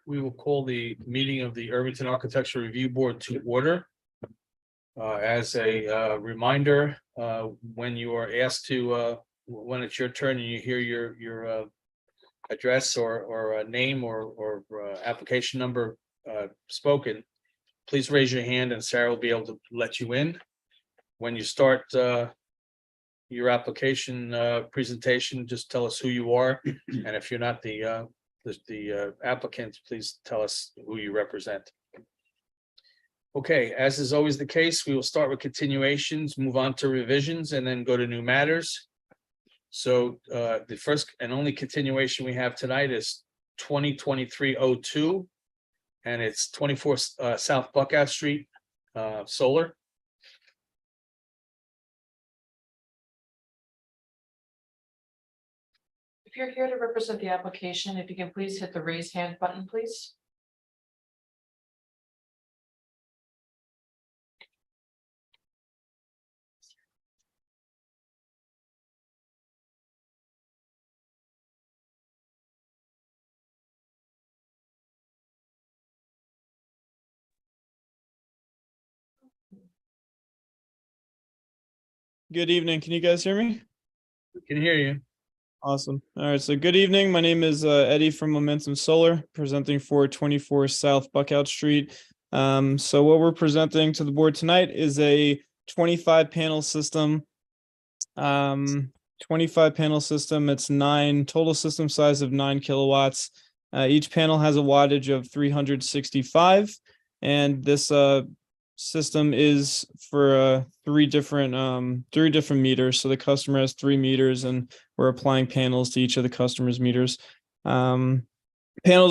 we will call the meeting of the Irvington Architecture Review Board to order. As a reminder, when you are asked to, when it's your turn and you hear your address or name or application number spoken, please raise your hand and Sarah will be able to let you in. When you start your application presentation, just tell us who you are, and if you're not the applicant, please tell us who you represent. Okay, as is always the case, we will start with continuations, move on to revisions, and then go to new matters. So the first and only continuation we have tonight is 2023-02, and it's 24 South Buckout Street, solar. If you're here to represent the application, if you can please hit the raise hand button, please. Good evening. Can you guys hear me? We can hear you. Awesome. All right. So good evening. My name is Eddie from Momentum Solar, presenting for 24 South Buckout Street. So what we're presenting to the board tonight is a 25 panel system. 25 panel system. It's total system size of 9 kilowatts. Each panel has a wattage of 365, and this system is for three different meters. So the customer has 3 meters, and we're applying panels to each of the customer's meters. Panels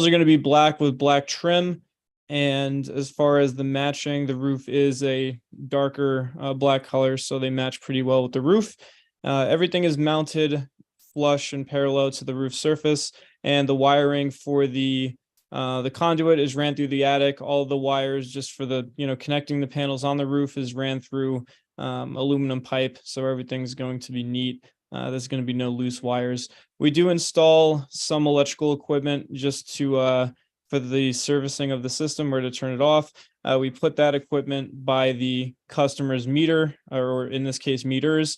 are going to be black with black trim, and as far as the matching, the roof is a darker black color, so they match pretty well with the roof. Everything is mounted flush and parallel to the roof surface, and the wiring for the conduit is ran through the attic. All of the wires just for the, connecting the panels on the roof is ran through aluminum pipe. So everything's going to be neat. There's going to be no loose wires. We do install some electrical equipment just to, for the servicing of the system or to turn it off. We put that equipment by the customer's meter, or in this case, meters,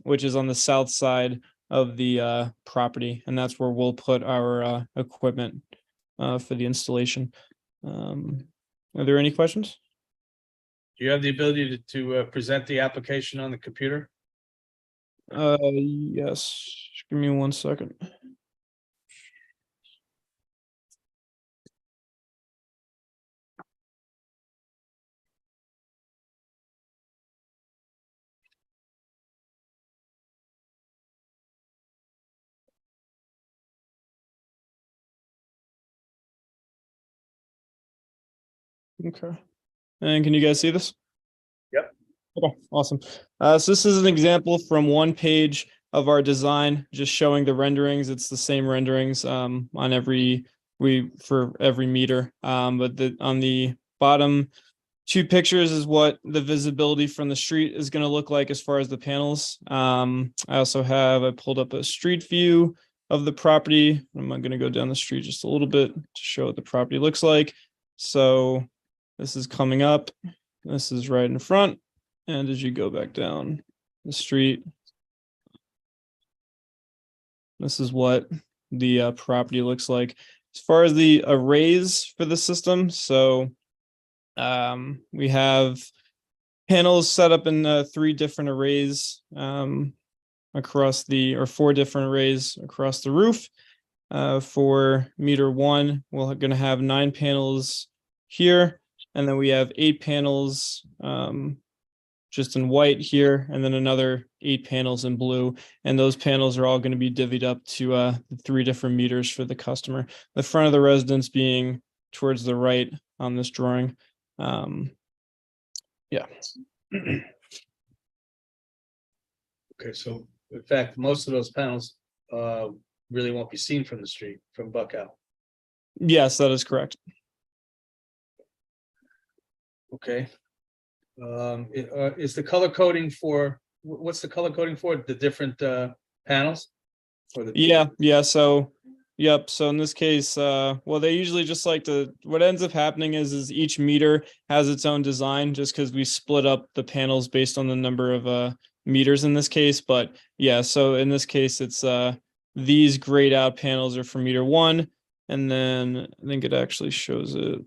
which is on the south side of the property. And that's where we'll put our equipment for the installation. Are there any questions? Do you have the ability to present the application on the computer? Yes. Give me 1 second. Okay. And can you guys see this? Yep. Okay, awesome. So this is an example from one page of our design, just showing the renderings. It's the same renderings on for every meter. But on the bottom 2 pictures is what the visibility from the street is going to look like as far as the panels. I pulled up a street view of the property. I'm going to go down the street just a little bit to show what the property looks like. So this is coming up. This is right in front. And as you go back down the street, this is what the property looks like. As far as the arrays for the system, so we have panels set up in 3 different arrays across or 4 different arrays across the roof. For meter 1, we're going to have 9 panels here, and then we have 8 panels just in white here, and then another 8 panels in blue, and those panels are all going to be divvied up to the 3 different meters for the customer. The front of the residence being towards the right on this drawing. Yeah. Okay, so in fact, most of those panels really won't be seen from the street, from Buckout. Yes, that is correct. Okay. Is the color coding for, what's the color coding for the different panels? Or the Yeah. So Yep. So in this case, well, they usually just like to, what ends up happening is each meter has its own design just because we split up the panels based on the number of meters in this case. But yeah, so in this case, it's these grayed out panels are for meter one. And then I think it actually shows it.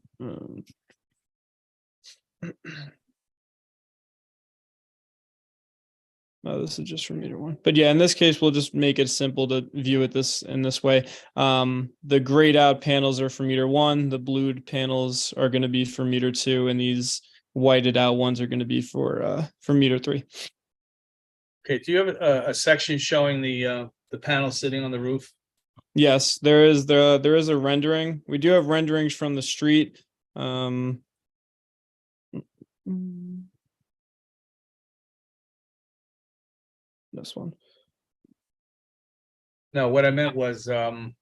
No, this is just for meter one. But yeah, in this case, we'll just make it simple to view it in this way. The grayed out panels are for meter one, the blued panels are going to be for meter two, and these whited out ones are going to be for meter three. Okay, do you have a section showing the panel sitting on the roof? Yes, there is a rendering. We do have renderings from the street. This one. No, what I meant was, do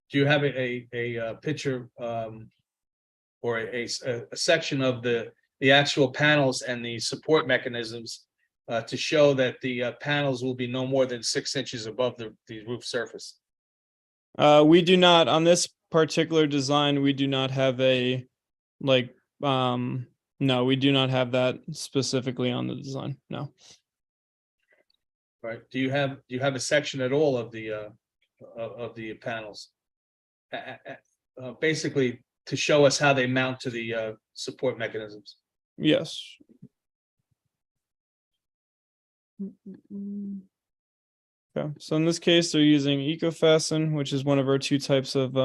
you have a picture, or a section of the actual panels and the support mechanisms to show that the panels will be no more than 6 inches above the roof surface? We do not, on this particular design, we do not have a, like, no, we do not have that specifically on the design, no. Right, do you have a section at all of the panels? Basically, to show us how they mount to the support mechanisms. Yes. Okay, so in this case, they're using EcoFasten, which is one of our two types of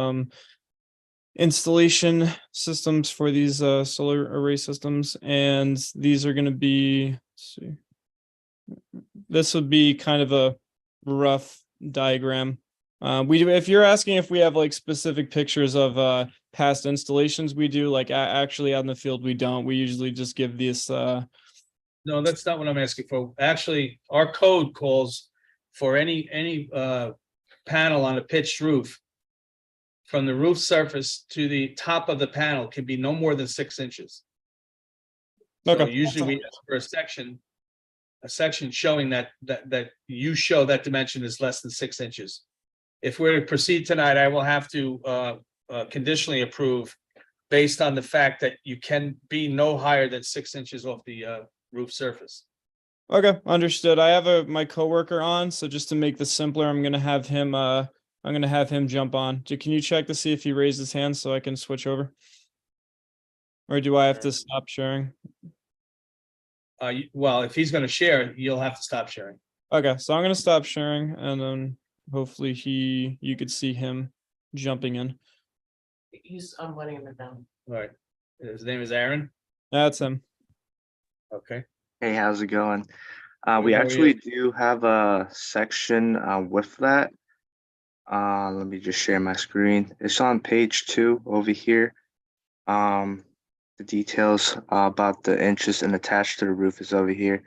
installation systems for these solar array systems, and these are going to be, let's see, this would be kind of a rough diagram. We do, if you're asking if we have like specific pictures of past installations, we do. Like actually out in the field, we don't. We usually just give this. No, that's not what I'm asking for. Actually, our code calls for any panel on a pitched roof, from the roof surface to the top of the panel can be no more than 6 inches. So Okay. usually we ask for a section showing that you show that dimension is less than 6 inches. If we're to proceed tonight, I will have to conditionally approve based on the fact that you can be no higher than 6 inches off the roof surface. Okay, understood. I have my coworker on, so just to make this simpler, I'm gonna have him jump on. Can you check to see if he raised his hand so I can switch over? Or do I have to stop sharing? Well, if he's going to share, you'll have to stop sharing. Okay, so I'm gonna stop sharing, and then hopefully you could see him jumping in. I'm letting him down. All right. His name is Aaron. That's him. Okay. Hey, how's it going? Good, We how are actually you? do have a section with that. Let me just share my screen. It's on page 2 over here. The details about the inches and attached to the roof is over here.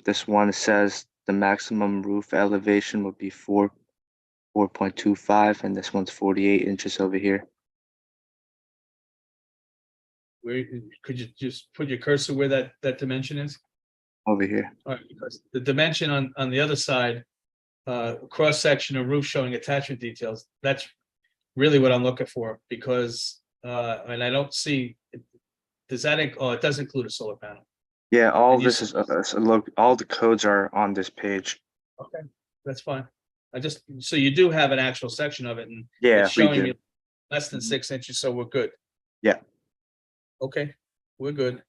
This one says the maximum roof elevation would be 4.25, and this one's 48 inches over here. Where could you just put your cursor where that dimension is? Over here. All right, because the dimension on the other side, cross section of roof showing attachment details, that's really what I'm looking for, because and I don't see, does that, oh, it does include a solar panel. Yeah, all And you this is so look, all the codes are on this page. Okay, that's fine. So you do have an actual section of it, and Yeah, it's we showing do. you less than 6 inches, so we're good. Yeah. Okay, we're good.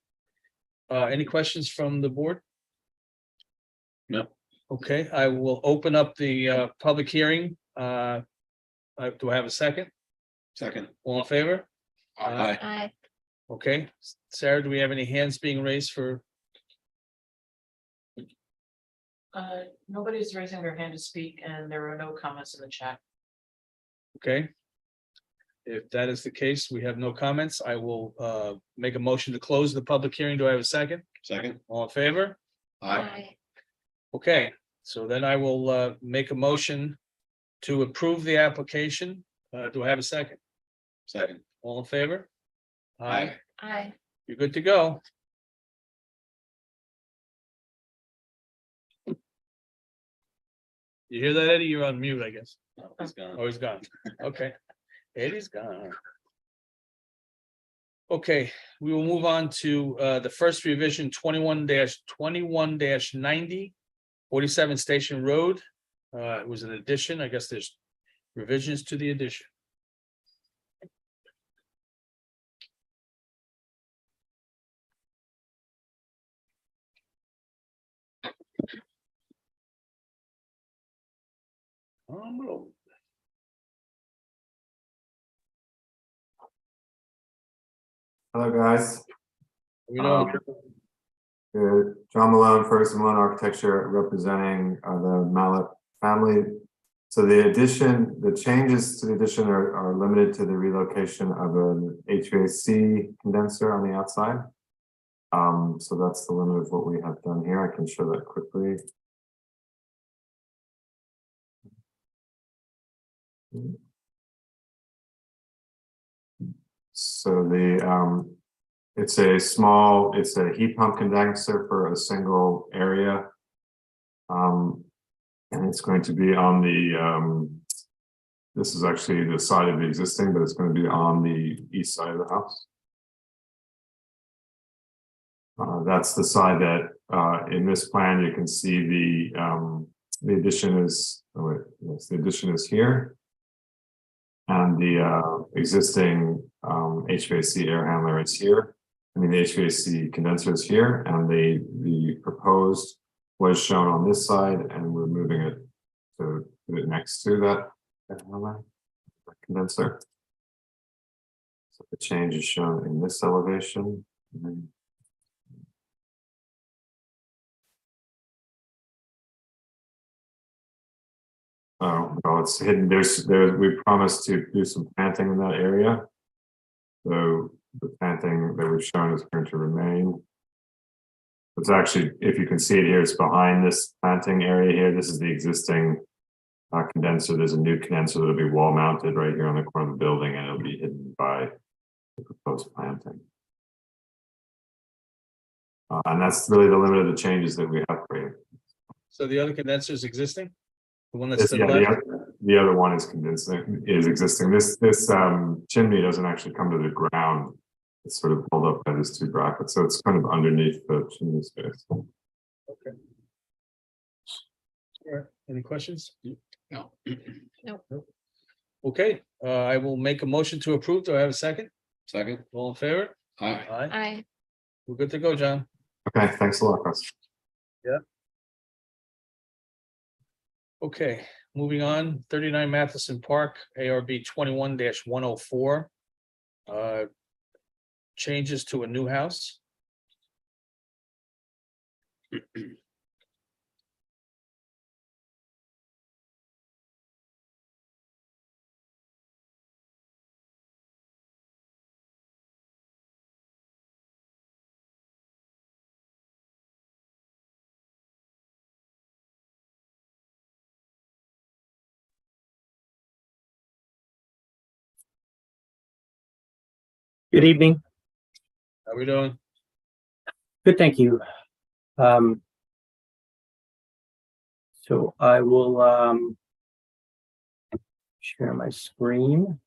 Any questions from the board? No. Okay, I will open up the public hearing. Do I have a second? Second. All in favor? Aye. Aye. Okay, Sarah, do we have any hands being raised for? Nobody's raising their hand to speak, and there are no comments in the chat. Okay. If that is the case, we have no comments. I will make a motion to close the public hearing. Do I have a second? Second. All in favor? Aye. Okay, so then I will make a motion to approve the application. Do I have a second? Second. All in favor? Aye. Aye. You're good to go. You hear that, Eddie? You're on mute, I guess. No, he's gone. Oh, he's gone. Okay. Eddie's gone. Okay, we will move on to the first revision 21-90, 47 Station Road. It was an addition. I guess there's revisions to the addition. Oh, Hello, guys. we know. John Malone, Ferguson Malone Architecture, representing the Mallet family. So the addition, the changes to the addition are limited to the relocation of an HVAC condenser on the outside. So that's the limit of what we have done here. I can show that quickly. So it's a heat pump condenser for a single area. And it's going to be on the, this is actually the side of the existing, but it's going to be on the east side of the house. That's the side that, in this plan, you can see the addition is, the addition is here. And the existing HVAC air handler is here. I mean, the HVAC condenser is here, and the proposed was shown on this side, and we're moving it to put it next to that air handler, condenser. So the change is shown in this elevation. Oh, well, it's hidden. We promised to do some planting in that area. So the planting that we've shown is going to remain. It's actually, if you can see it here, it's behind this planting area here. This is the existing condenser. There's a new condenser that'll be wall mounted right here on the corner of the building, and it'll be hidden by the proposed planting. And that's really the limit of the changes that we have for you. So the other condenser is existing? The one that's to the Yeah, left? the other one is existing. This chimney doesn't actually come to the ground. It's sort of pulled up by these two brackets, so it's kind of underneath the chimney space. Okay. All right, any questions? No. Okay, I will make a motion to approve. Do I have a second? Second. All in favor? Aye. Aye. Aye. We're good to go, John. Okay, thanks a lot, Chris. Okay, moving on, 39 Matheson Park, ARB 21-104. Changes to a new house. Good evening. How we doing? Good, thank you. So I will share my screen.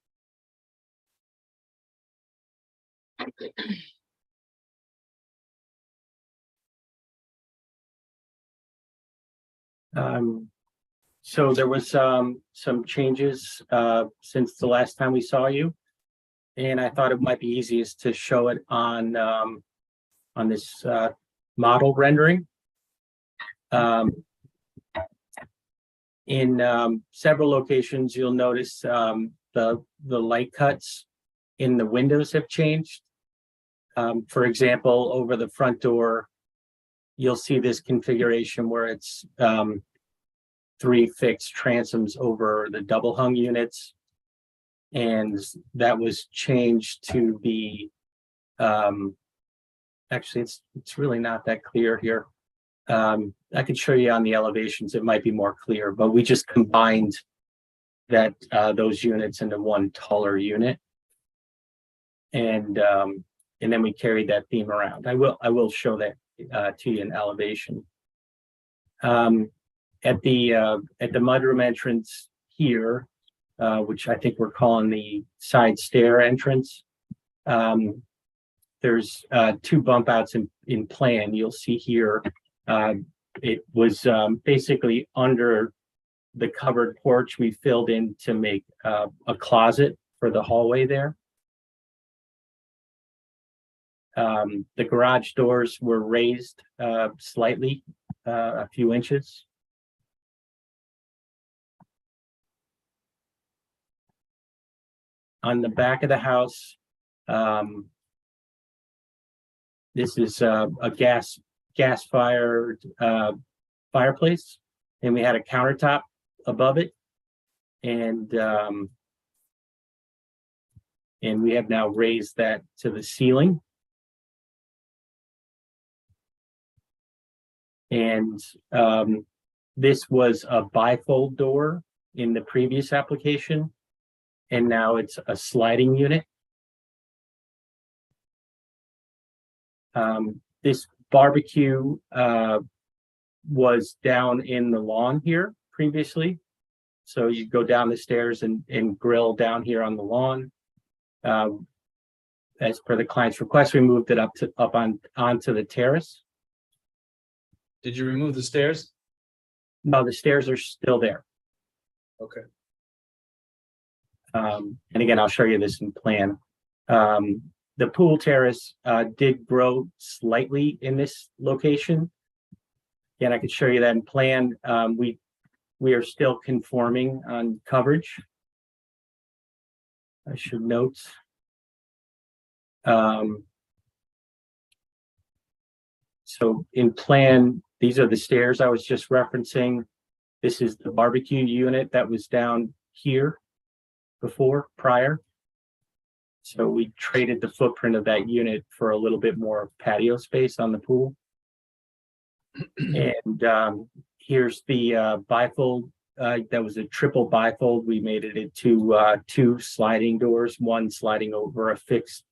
So there was some changes since the last time we saw you. And I thought it might be easiest to show it on this model rendering. In several locations, you'll notice the light cuts in the windows have changed. For example, over the front door, you'll see this configuration where it's 3 fixed transoms over the double hung units. And that was changed to be, actually, it's really not that clear here. I could show you on the elevations, it might be more clear, but we just combined that those units into one taller unit. And then we carried that theme around. I will show that to you in elevation. at the mudroom entrance here, which I think we're calling the side stair entrance. There's 2 bump outs in plan. You'll see here, it was basically under the covered porch we filled in to make a closet for the hallway there. The garage doors were raised slightly, a few inches. On the back of the house, this is a gas fired fireplace, and we had a countertop above it, and we have now raised that to the ceiling. And this was a bifold door in the previous application, and now it's a sliding unit. This barbecue was down in the lawn here previously. So you go down the stairs and grill down here on the lawn. As per the client's request, we moved it onto the terrace. Did you remove the stairs? No, the stairs are still there. Okay. And again, I'll show you this in plan. The pool terrace did grow slightly in this location. Again, I could show you that in plan. We are still conforming on coverage. I should note. So in plan, these are the stairs I was just referencing. This is the barbecue unit that was down here prior. So we traded the footprint of that unit for a little bit more patio space on the pool. And here's the bifold. That was a triple bifold. We made it into 2 sliding doors, one sliding over a fixed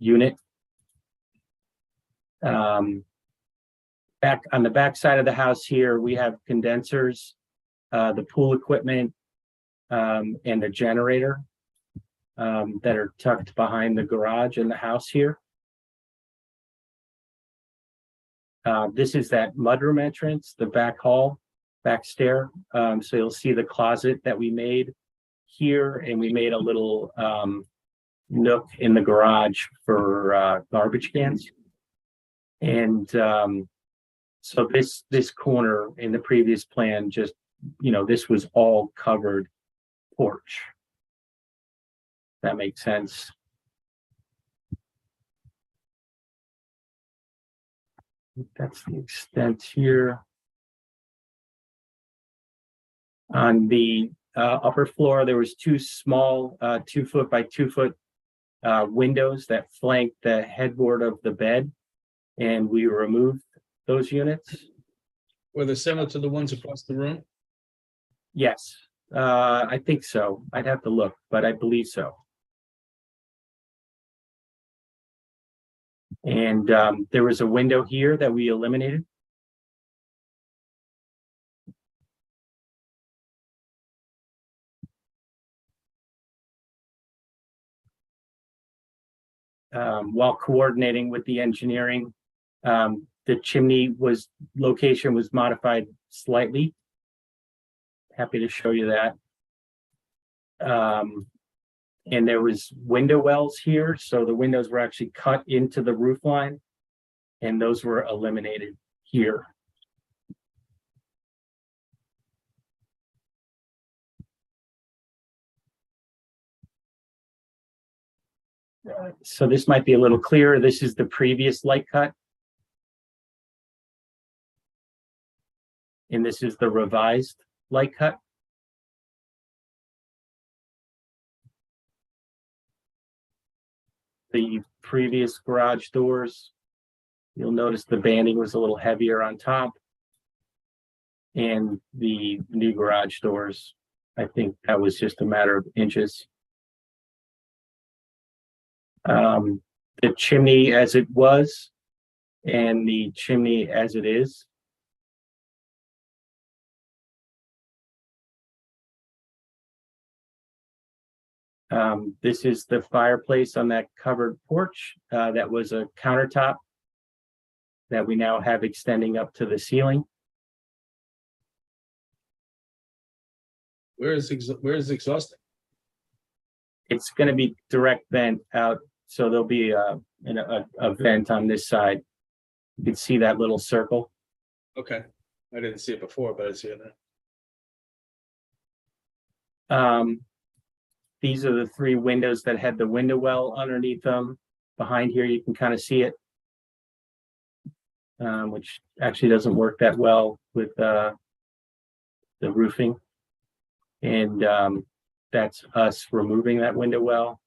unit. Back on the back side of the house here, we have condensers, the pool equipment, and a generator that are tucked behind the garage in the house here. This is that mudroom entrance, the back hall, back stair. So you'll see the closet that we made here, and we made a little nook in the garage for garbage cans. And so this corner in the previous plan, just, this was all covered porch. That makes sense. That's the extent here. On the upper floor, there was 2 small 2 foot by 2 foot windows that flanked the headboard of the bed, and we removed those units. Were they similar to the ones across the room? Yes, I think so. I'd have to look, but I believe so. And there was a window here that we eliminated. While coordinating with the engineering, the chimney location was modified slightly. Happy to show you that. And there was window wells here, so the windows were actually cut into the roof line, and those were eliminated here. So this might be a little clearer. This is the previous light cut. And this is the revised light cut. The previous garage doors, you'll notice the banding was a little heavier on top. And the new garage doors, I think that was just a matter of inches. The chimney as it was and the chimney as it is. This is the fireplace on that covered porch. That was a countertop that we now have extending up to the ceiling. Where is exhausting? It's going to be direct vent out, so there'll be a vent on this side. You can see that little circle. Okay, I didn't see it before, but I see it now. These are the 3 windows that had the window well underneath them. Behind here, you can kind of see it, which actually doesn't work that well with the roofing. And that's us removing that window well.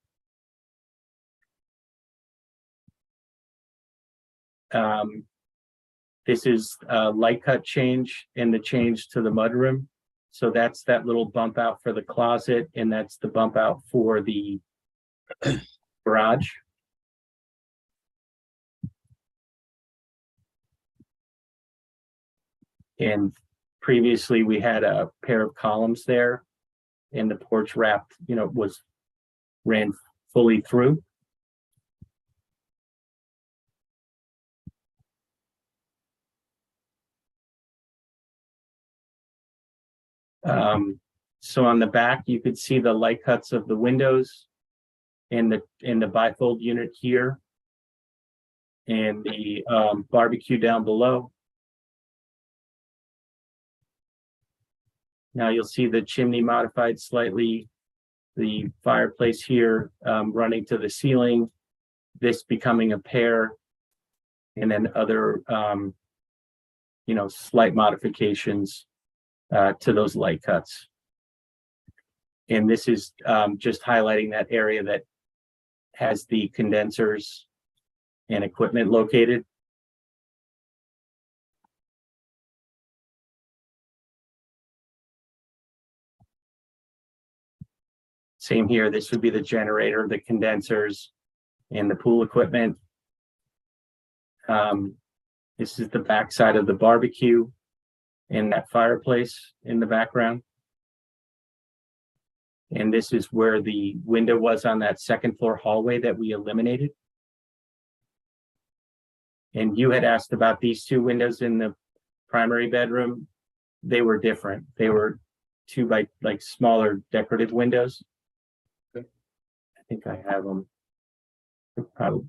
This is a light cut change and the change to the mudroom. So that's that little bump out for the closet, and that's the bump out for the garage. And previously we had a pair of columns there, and the porch wrapped, ran fully through. So on the back, you could see the light cuts of the windows and the bifold unit here, and the barbecue down below. Now you'll see the chimney modified slightly, the fireplace here running to the ceiling, this becoming a pair, and then other slight modifications to those light cuts. And this is just highlighting that area that has the condensers and equipment located. Same here, this would be the generator, the condensers, and the pool equipment. This is the back side of the barbecue and that fireplace in the background. And this is where the window was on that second floor hallway that we eliminated. And you had asked about these 2 windows in the primary bedroom. They were different. They were 2 by smaller decorative windows. Okay. I think I have them. I'll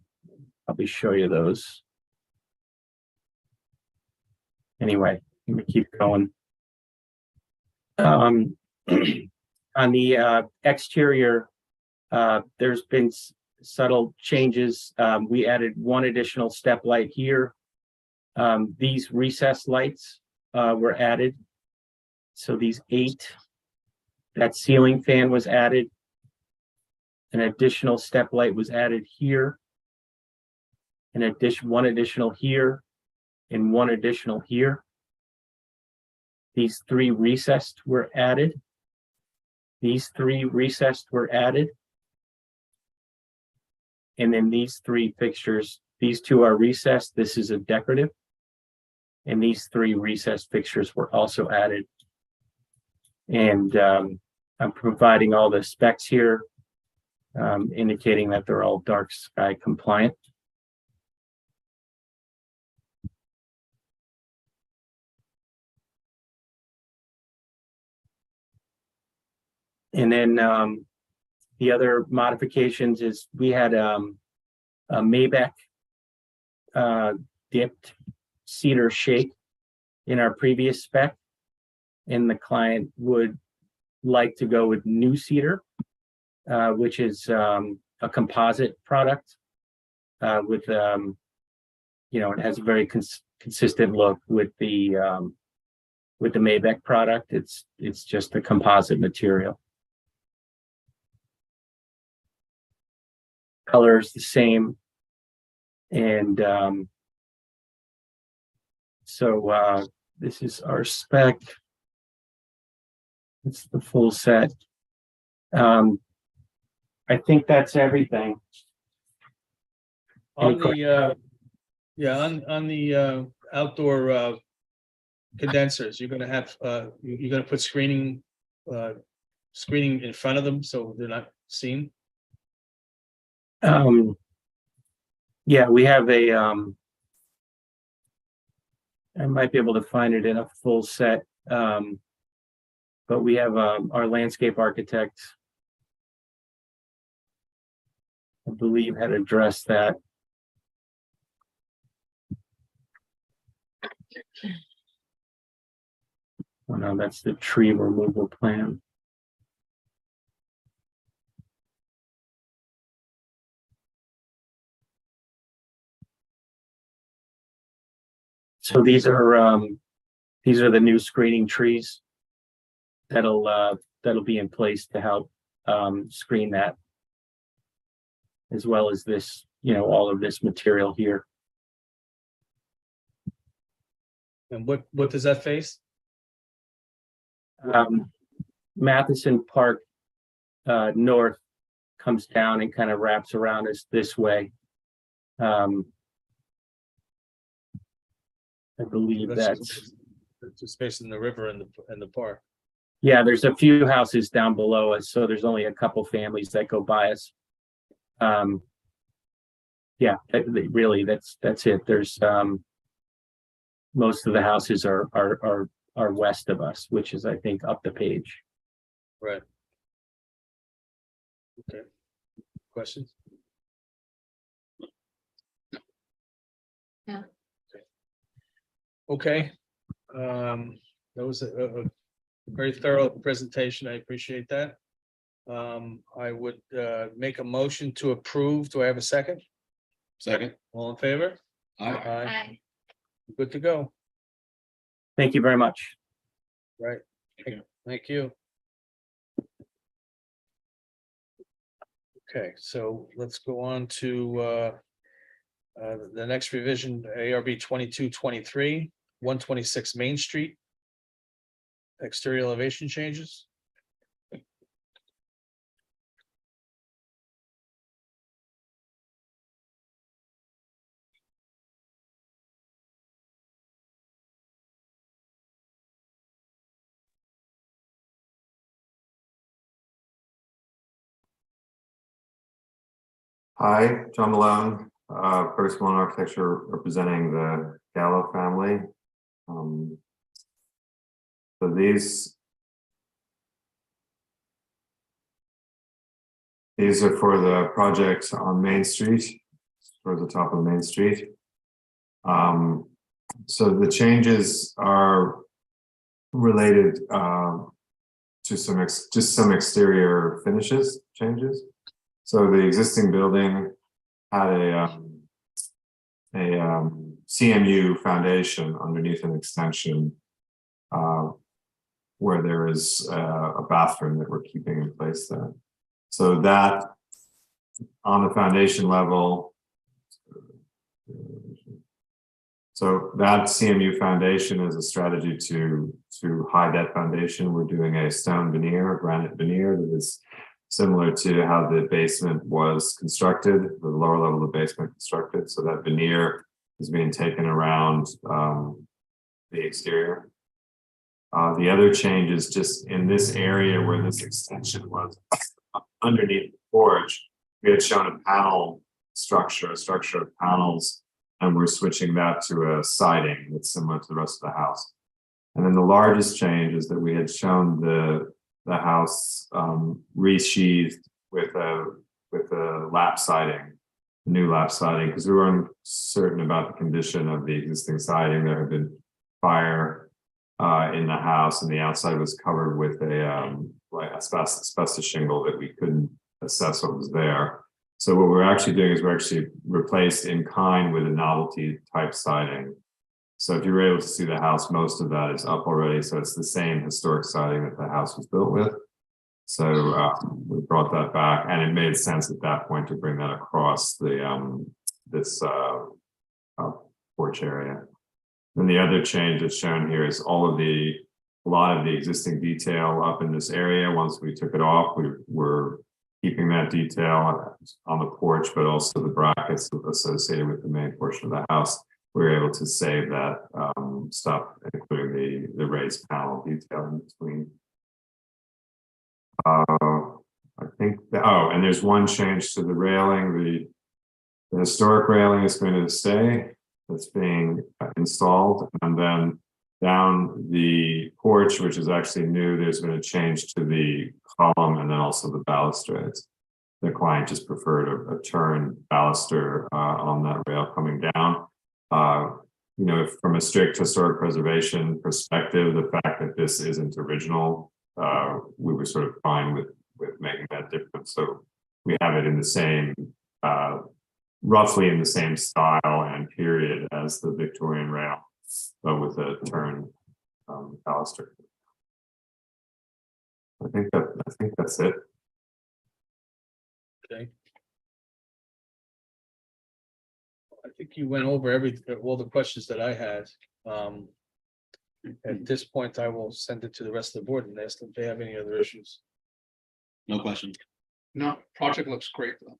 probably show you those. Anyway, let me keep going. On the exterior, there's been subtle changes. We added 1 additional step light here. These recessed lights were added. So these 8, that ceiling fan was added. An additional step light was added here. One additional here, and 1 additional here. These 3 recessed were added. These 3 recessed were added. And then these 3 fixtures, these 2 are recessed. This is a decorative. And these 3 recessed fixtures were also added. And I'm providing all the specs here, indicating that they're all dark sky compliant. And then the other modifications is we had a Maybach dipped cedar shake in our previous spec, and the client would like to go with new cedar, which is a composite product with it has a very consistent look with the Maybach product. It's just a composite material. Color is the same, and so this is our spec. It's the full set. I think that's everything. On the on the outdoor condensers, you're gonna have you're gonna put screening in front of them, so they're not seen? Yeah, we have a, I might be able to find it in a full set. But we have, our landscape architect, I believe, had addressed that. Oh, no, that's the tree removal plan. So these are the new screening trees that'll be in place to help screen that, as well as this, all of this material here. And what does that face? Matheson Park north comes down and kind of wraps around us this way. I believe that's just facing the river and the park. yeah, there's a few houses down below us, so there's only a couple families that go by us. Yeah, really, that's it. There's most of the houses are west of us, which is, I think, up the page. Right. Okay. Questions? Yeah. Okay. That was a very thorough presentation. I appreciate that. I would make a motion to approve. Do I have a second? Second. All in favor? Aye. Aye. Good to go. Thank you very much. Right. Thank you. Thank you. Okay, so let's go on to the next revision, ARB 2223, 126 Main Street. Exterior elevation changes. Hi, John Malone, First One Architecture representing the Gallo family. So these are for the project on Main Street, towards the top of Main Street. So the changes are related to some exterior finishes changes. So the existing building had a CMU foundation underneath an extension where there is a bathroom that we're keeping in place there. So that on the foundation level, so that CMU foundation is a strategy to hide that foundation. We're doing a stone veneer, a granite veneer that is similar to how the basement was constructed, the lower level of the basement constructed. So that veneer is being taken around the exterior. The other change is just in this area where this extension was underneath the porch, we had shown a panel structure, a structure of panels, and we're switching that to a siding that's similar to the rest of the house. And then the largest change is that we had shown the house resheathed with a lap siding, new lap siding, because we weren't certain about the condition of the existing siding. There had been fire in the house, and the outside was covered with a like asbestos shingle that we couldn't assess what was there. So what we're actually doing is we're actually replaced in kind with a novelty type siding. So if you were able to see the house, most of that is up already. So it's the same historic siding that the house was built with. So we brought that back, and it made sense at that point to bring that across the this porch area. Then the other change that's shown here is a lot of the existing detail up in this area. Once we took it off, we were keeping that detail on the porch, but also the brackets associated with the main portion of the house. We were able to save that stuff, including the raised panel detail in between. I think, and there's one change to the railing. The historic railing is going to stay. That's being installed. And then down the porch, which is actually new, there's been a change to the column and then also the balustrades. The client just preferred a turn baluster on that rail coming down. From a strict historic preservation perspective, the fact that this isn't original, we were sort of fine with making that difference. So we have it in the same, roughly in the same style and period as the Victorian rail, but with a turn baluster. I think that's it. Okay. I think you went over all the questions that I had. At this point, I will send it to the rest of the board and ask them if they have any other issues. No question. No, project looks great though.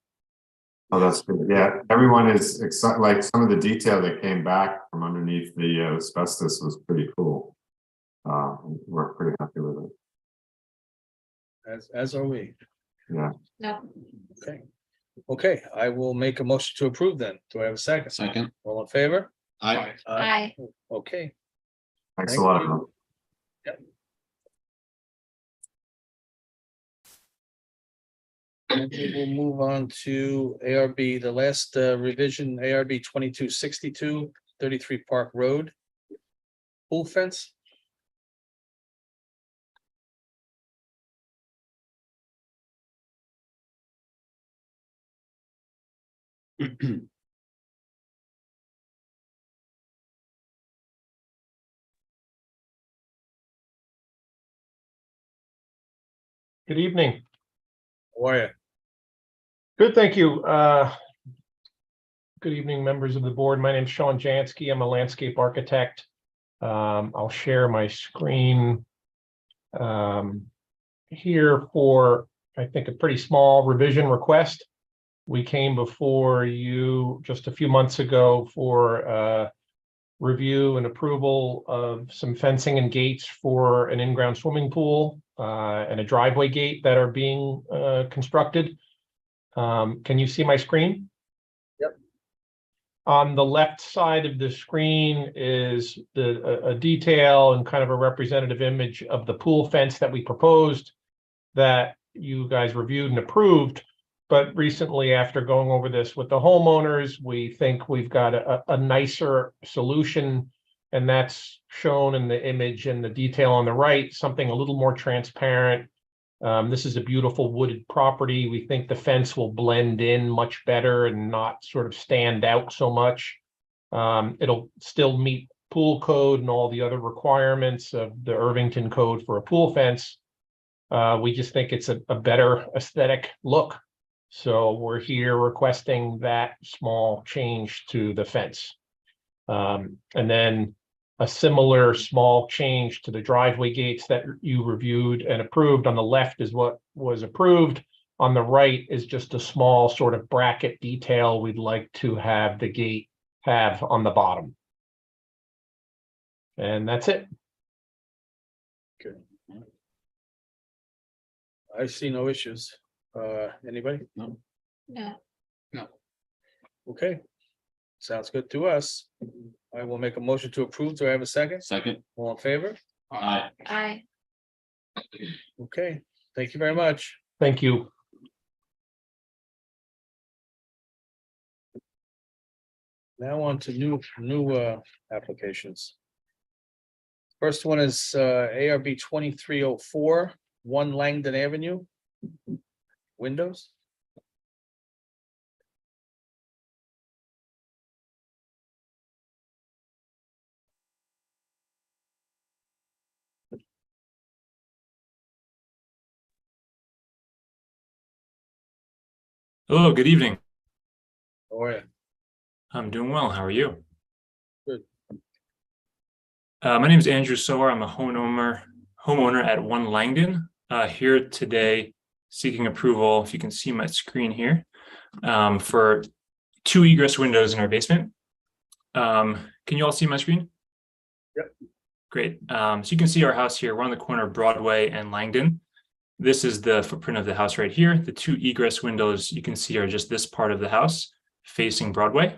Oh, that's good. Yeah, everyone is excited. Like some of the detail that came back from underneath the asbestos was pretty cool. We're pretty happy with it. As are we. Yeah. No. Okay, I will make a motion to approve then. Do I have a second? Second. All in favor? Aye. Aye. Okay. Thanks a Thank lot. you. everyone. And we will move on to ARB, the last revision, ARB 2262, 33 Park Road. Pool fence. Good evening. How are you? Good, thank you. Good evening, members of the board. My name is Sean Jansky. I'm a landscape architect. I'll share my screen here for, I think, a pretty small revision request. We came before you just a few months ago for review and approval of some fencing and gates for an in-ground swimming pool and a driveway gate that are being constructed. Can you see my screen? Yep. On the left side of the screen is a detail and kind of a representative image of the pool fence that we proposed that you guys reviewed and approved. But recently, after going over this with the homeowners, we think we've got a nicer solution, and that's shown in the image and the detail on the right, something a little more transparent. This is a beautiful wooded property. We think the fence will blend in much better and not sort of stand out so much. It'll still meet pool code and all the other requirements of the Irvington code for a pool fence. We just think it's a better aesthetic look. So we're here requesting that small change to the fence. And then a similar small change to the driveway gates that you reviewed and approved. On the left is what was approved. On the right is just a small sort of bracket detail we'd like to have the gate have on the bottom. And that's it. Good. I see no issues. Anybody? No. No. Okay. Sounds good to us. I will make a motion to approve. Do I have a second? Second. All in favor? Aye. Aye. Okay, thank you very much. Thank you. Now on to new applications. First one is ARB 2304, 1 Langdon Avenue. Windows. Hello, good evening. How are you? I'm doing well. How are you? Good. My name is Andrew Sower. I'm a homeowner at 1 Langdon. Here today seeking approval, if you can see my screen here, for 2 egress windows in our basement. Can you all see my screen? Yep. Great. So you can see our house here. We're on the corner of Broadway and Langdon. This is the footprint of the house right here. The two egress windows you can see are just this part of the house facing Broadway.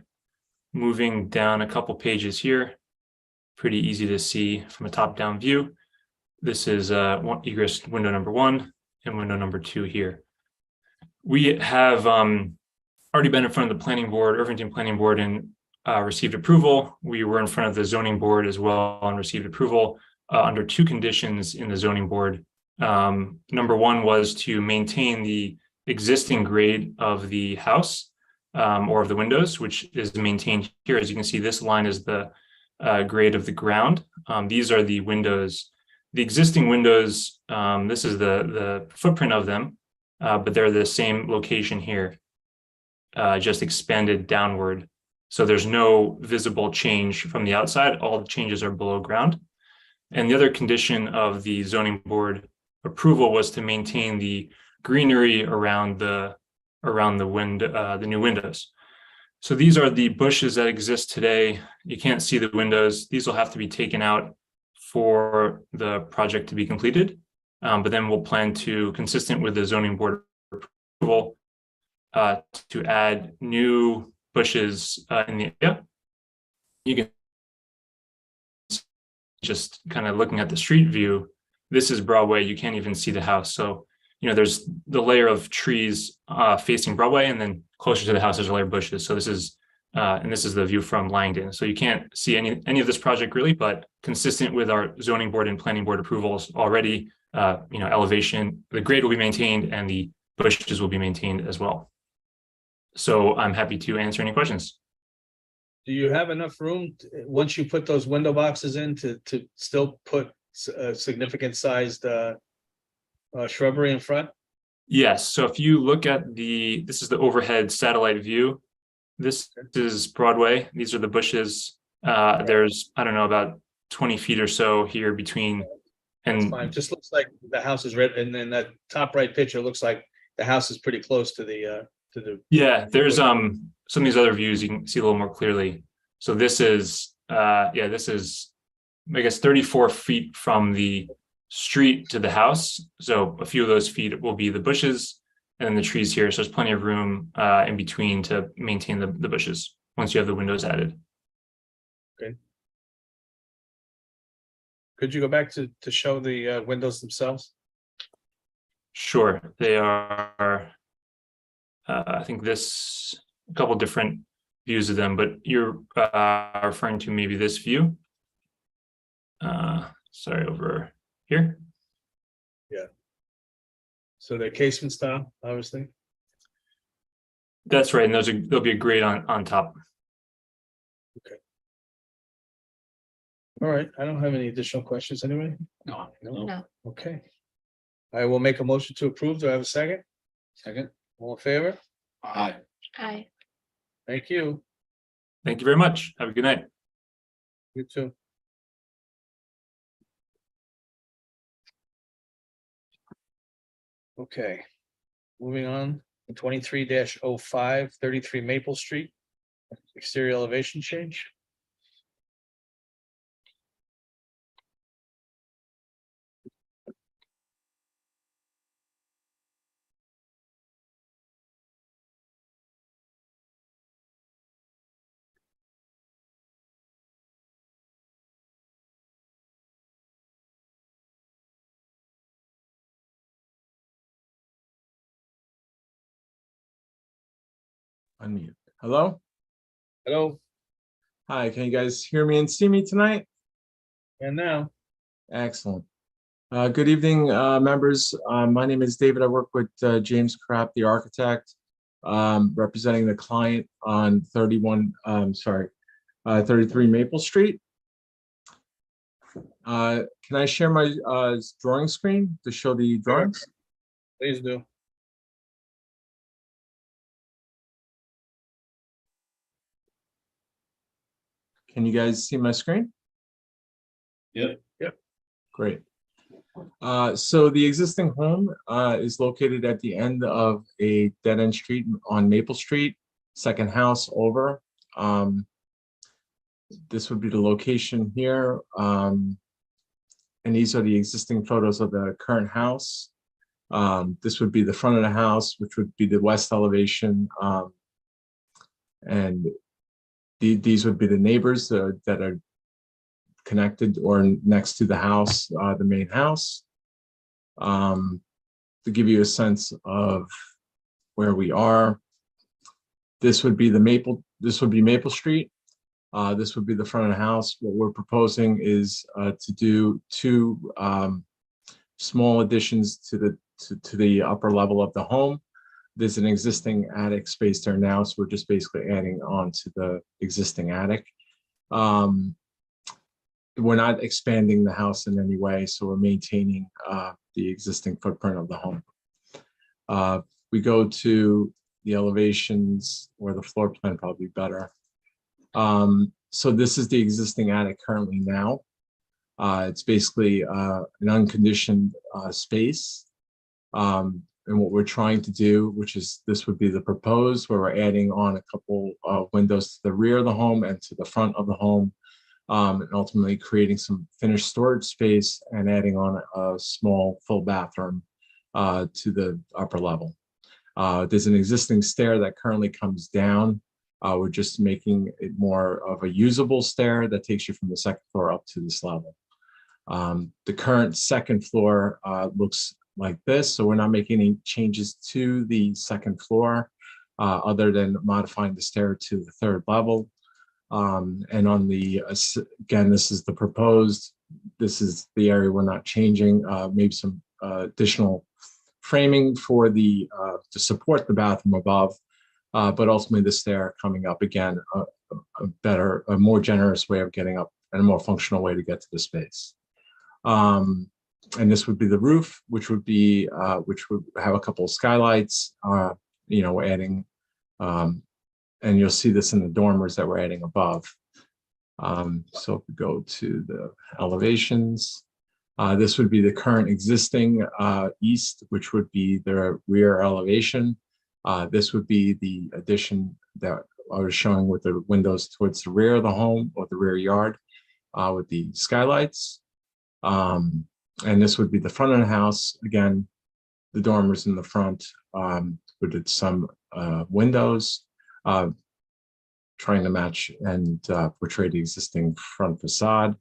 Moving down a couple pages here, pretty easy to see from a top-down view. This is one egress window number 1 and window number 2 here. We have already been in front of the planning board, Irvington Planning Board, and received approval. We were in front of the zoning board as well and received approval under 2 conditions in the zoning board. Number 1 was to maintain the existing grade of the house or of the windows, which is maintained here. As you can see, this line is the grade of the ground. These are the windows. The existing windows, this is the footprint of them, but they're the same location here, just expanded downward. So there's no visible change from the outside. All the changes are below ground. And the other condition of the zoning board approval was to maintain the greenery around the new windows. So these are the bushes that exist today. You can't see the windows. These will have to be taken out for the project to be completed. But then we'll plan to, consistent with the zoning board approval, to add new bushes in the area. You can just kind of looking at the street view. This is Broadway. You can't even see the house. So, you know, there's the layer of trees facing Broadway, and then closer to the house, there's a layer of bushes. So this is, and this is the view from Langdon. So you can't see any of this project really, but consistent with our zoning board and planning board approvals already, you know, elevation, the grade will be maintained and the bushes will be maintained as well. So I'm happy to answer any questions. Do you have enough room, once you put those window boxes in, to still put a significant sized shrubbery in front? Yes. So if you look at this is the overhead satellite view. This is Broadway. These are the bushes. There's, I don't know, about 20 feet or so here between. It's And fine. Just looks like the house is red, and then that top right picture looks like the house is pretty close to the yeah, there's some of these other views you can see a little more clearly. So this is this is, I guess, 34 feet from the street to the house. So a few of those feet will be the bushes and then the trees here. So there's plenty of room in between to maintain the bushes once you have the windows added. Okay. Could you go back to show the windows themselves? Sure, they are. I think this a couple different views of them, but you're referring to maybe this view. Sorry, over here. Yeah. So they're casement style, obviously. That's right, and there'll be a grate on top. All right, I don't have any additional questions anyway. No. No. Okay. I will make a motion to approve. Do I have a second? Second. All in favor? Aye. Aye. Thank you. Thank you very much. Have a good night. You too. Okay, moving on, 23-05, 33 Maple Street, exterior elevation change. Unmute. Hello? Hello, Hi, can you guys hear me and see me tonight? and now, Excellent. Good evening, members. My name is David. I work with James Krapp, the architect, representing the client on 33 Maple Street. Can I share my drawing screen to show the drawings? please do. Can you guys see my screen? Yep. Yep. Great. So the existing home is located at the end of a dead-end street on Maple Street, second house over. This would be the location here. And these are the existing photos of the current house. This would be the front of the house, which would be the west elevation. And these would be the neighbors that are connected or next to the house, the main house. To give you a sense of where we are, this would be Maple Street. This would be the front of the house. What we're proposing is to do two small additions to the upper level of the home. There's an existing attic space there now, so we're just basically adding on to the existing attic. We're not expanding the house in any way, so we're maintaining the existing footprint of the home. We go to the elevations, or the floor plan probably better. So this is the existing attic currently now. It's basically an unconditioned space. And what we're trying to do, this would be the proposed, where we're adding on a couple of windows to the rear of the home and to the front of the home, and ultimately creating some finished storage space and adding on a small full bathroom to the upper level. There's an existing stair that currently comes down. We're just making it more of a usable stair that takes you from the second floor up to this level. The current second floor looks like this, so we're not making any changes to the second floor other than modifying the stair to the third level. And on the, again, this is the proposed, this is the area we're not changing, maybe some additional framing for the to support the bathroom above, but ultimately the stair coming up, again, a more generous way of getting up and a more functional way to get to the space. And this would be the roof, which would have a couple of skylights, we're adding, and you'll see this in the dormers that we're adding above. So if we go to the elevations, this would be the current existing east, which would be the rear elevation. This would be the addition that I was showing with the windows towards the rear of the home or the rear yard with the skylights. And this would be the front of the house. Again, the dormers in the front with some windows, trying to match and portray the existing front facade.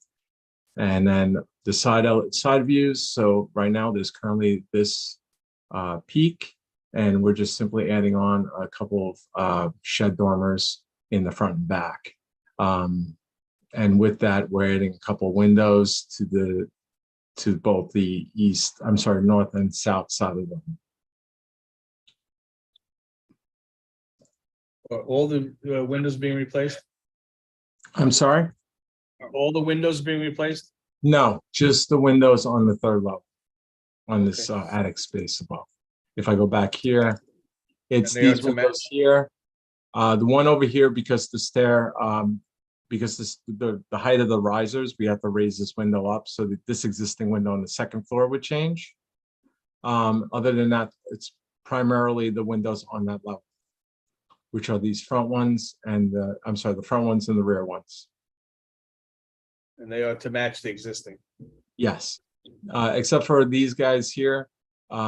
And then the side views. So right now there's currently this peak, and we're just simply adding on a couple of shed dormers in the front and back. And with that, we're adding a couple of windows to both the north and south side of the home. Are all the windows being replaced? I'm sorry? Are all the windows being replaced? No, just the windows on the third level, on this attic space above. If I go back here, it's And they are these to match- windows here. The one over here, because the stair, because the height of the risers, we have to raise this window up so that this existing window on the second floor would change. Other than that, it's primarily the windows on that level, which are these front ones and the front ones and the rear ones. And they are to match the existing. Yes, except for these guys here,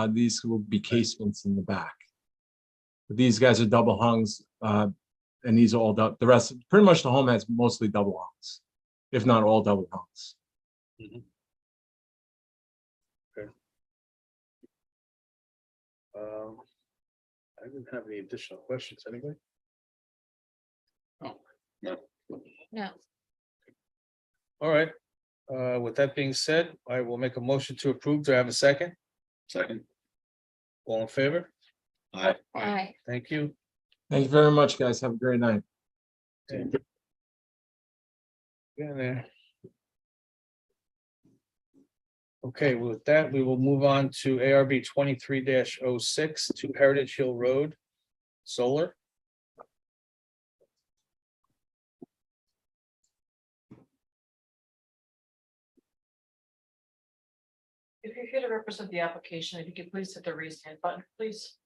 these will be casements in the back. But these guys are double hungs, and these are all the rest. Pretty much the home has mostly double hungs, if not all double hungs. Okay. I didn't have any additional questions. Anybody? Oh, no. No. All right. With that being said, I will make a motion to approve. Do I have a second? Second. All in favor? Aye. Aye. Thank you. Thank you very much, guys. Have a great night. Yeah, there. Okay, with that, we will move on to ARB 23-06 to Heritage Hill Road, solar. If you're here to represent the application, if you could please hit the raise hand button, please.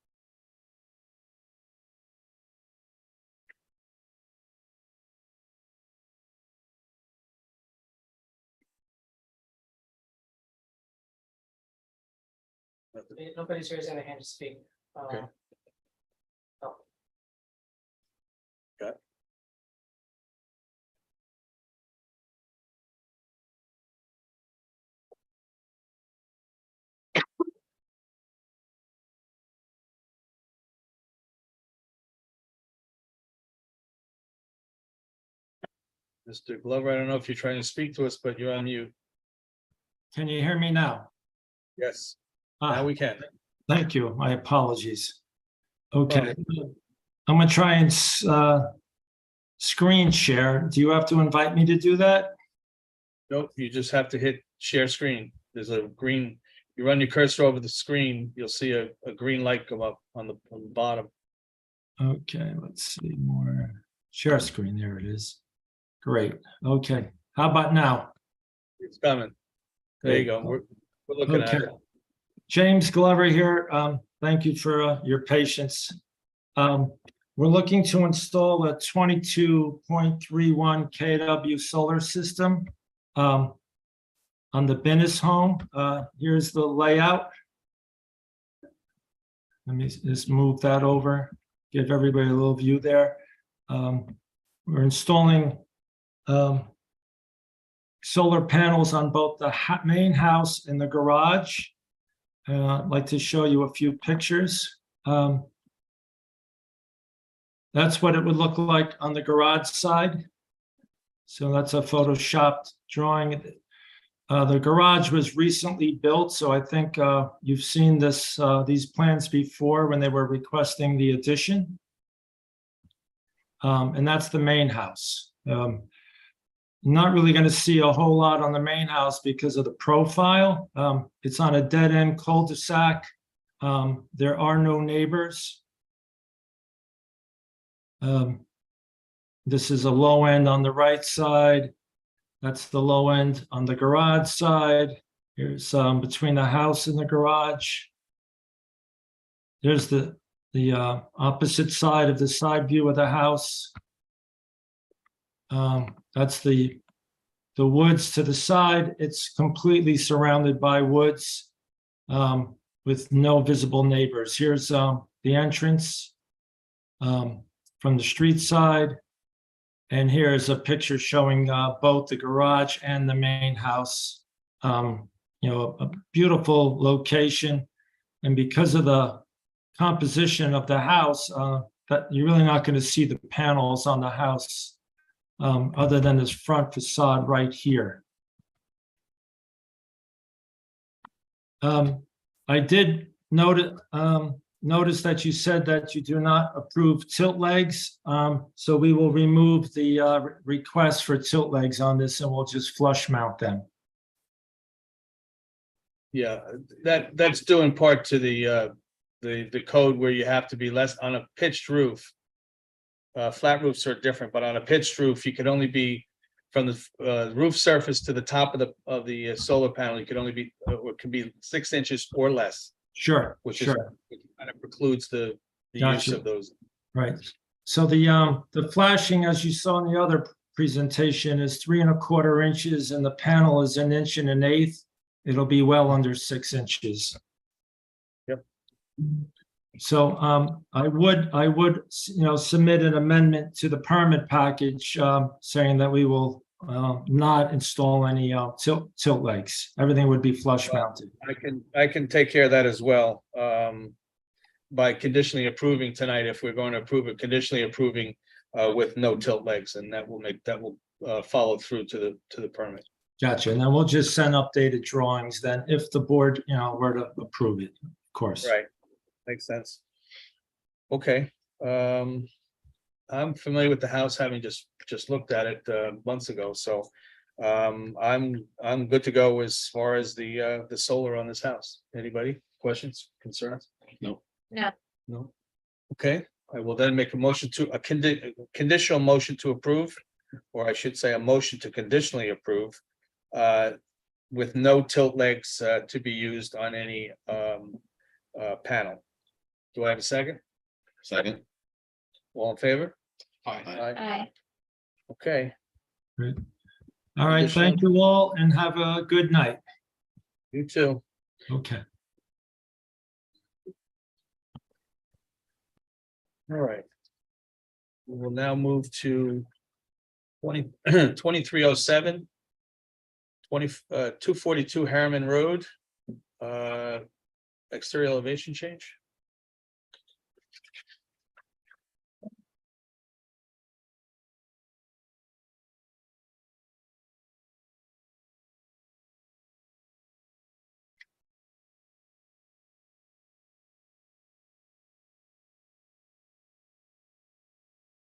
Nobody's raising their hand to speak. Okay. Oh. Got it. Mr. Glover, I don't know if you're trying to speak to us, but you're on mute. Can you hear me now? Yes, Ah, now we can. thank you. My apologies. Okay. I'm gonna try and screen share. Do you have to invite me to do that? Nope, you just have to hit share screen. There's a green, you run your cursor over the screen, you'll see a green light come up on the bottom. Okay, let's see more. Share screen, there it is. Great, okay. How about now? It's coming. There you go. We're looking at Okay. it. James Glover here. Thank you for your patience. We're looking to install a 22.31 kW solar system on the Binnis home. Here's the layout. Let me just move that over, give everybody a little view there. We're installing solar panels on both the main house and the garage. I'd like to show you a few pictures. That's what it would look like on the garage side. So that's a photoshopped drawing. The garage was recently built, so I think you've seen these plans before when they were requesting the addition. And that's the main house. Not really going to see a whole lot on the main house because of the profile. It's on a dead-end cul-de-sac. There are no neighbors. This is a low end on the right side. That's the low end on the garage side. Here's between the house and the garage. There's the opposite side of the side view of the house. That's the woods to the side. It's completely surrounded by woods with no visible neighbors. Here's the entrance from the street side. And here's a picture showing both the garage and the main house. You know, a beautiful location. And because of the composition of the house, that you're really not going to see the panels on the house other than this front facade right here. I did notice that you said that you do not approve tilt legs. So we will remove the request for tilt legs on this and we'll just flush mount them. Yeah, that's due in part to the code where you have to be less on a pitched roof. Flat roofs are different, but on a pitched roof, you could only be from the roof surface to the top of the solar panel. You could only be, or it could be 6 inches or less, Sure, which is sure. kind of precludes the use Gotcha. of those. Right. So the flashing, as you saw in the other presentation, is 3 1/4 inches and the panel is 1 1/8 inches. It'll be well under 6 inches. Yep. So I would submit an amendment to the permit package saying that we will not install any tilt legs. Everything would be flush mounted. I can take care of that as well. By conditionally approving tonight, if we're going to approve it, conditionally approving with no tilt legs, and that will follow through to the permit. Gotcha. And then we'll just send updated drawings then if the board, were to approve it, of course. Right, makes sense. Okay, I'm familiar with the house, having just looked at it months ago, so I'm good to go as far as the solar on this house. Anybody, questions, concerns? No. No. No. Okay, I will then make a conditional motion to approve, or I should say a motion to conditionally approve with no tilt legs to be used on any panel. Do I have a second? Second. All in favor? Aye. Aye. Okay, All right. Thank you all and have a good night. you too. Okay. All right. We will now move to 2307. 242 Harriman Road. Exterior elevation change.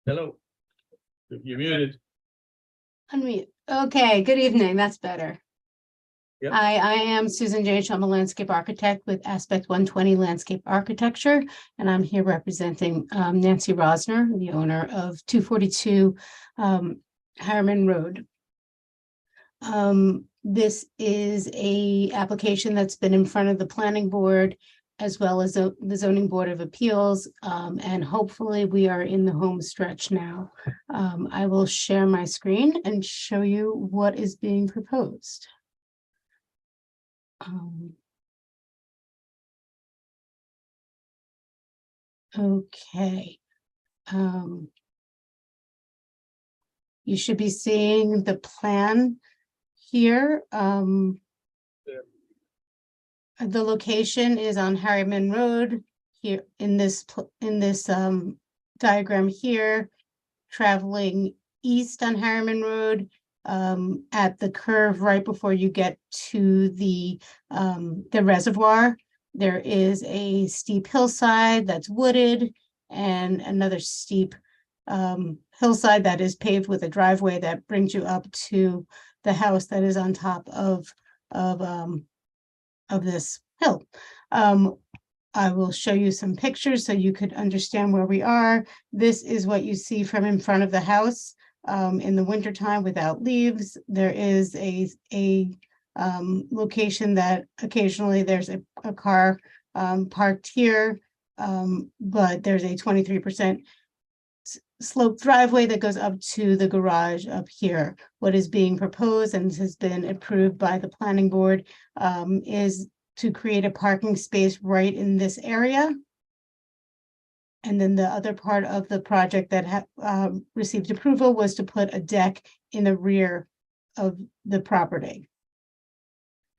Hello. You're muted. Unmute. Okay, good evening. That's better. Yep. I am Susan Jane. I'm a landscape architect with Aspect 120 Landscape Architecture, and I'm here representing Nancy Rosner, the owner of 242 Harriman Road. This is a application that's been in front of the planning board as well as the zoning board of appeals, and hopefully we are in the home stretch now. I will share my screen and show you what is being proposed. Okay. You should be seeing the plan here. The location is on Harriman Road here in this diagram here, traveling east on Harriman Road. At the curve right before you get to the reservoir, there is a steep hillside that's wooded and another steep hillside that is paved with a driveway that brings you up to the house that is on top of this hill. I will show you some pictures so you could understand where we are. This is what you see from in front of the house. In the wintertime without leaves. There is a location that occasionally there's a car parked here, but there's a 23% sloped driveway that goes up to the garage up here. What is being proposed and has been approved by the planning board is to create a parking space right in this area. And then the other part of the project that received approval was to put a deck in the rear of the property.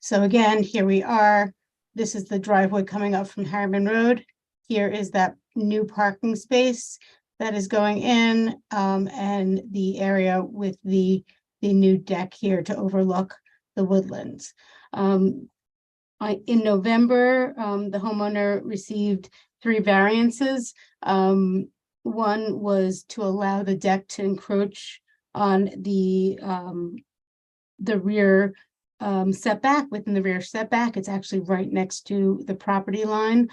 So again, here we are. This is the driveway coming up from Harriman Road. Here is that new parking space that is going in, and the area with the new deck here to overlook the woodlands. In November, the homeowner received 3 variances. One was to allow the deck to encroach on the rear setback. Within the rear setback, it's actually right next to the property line.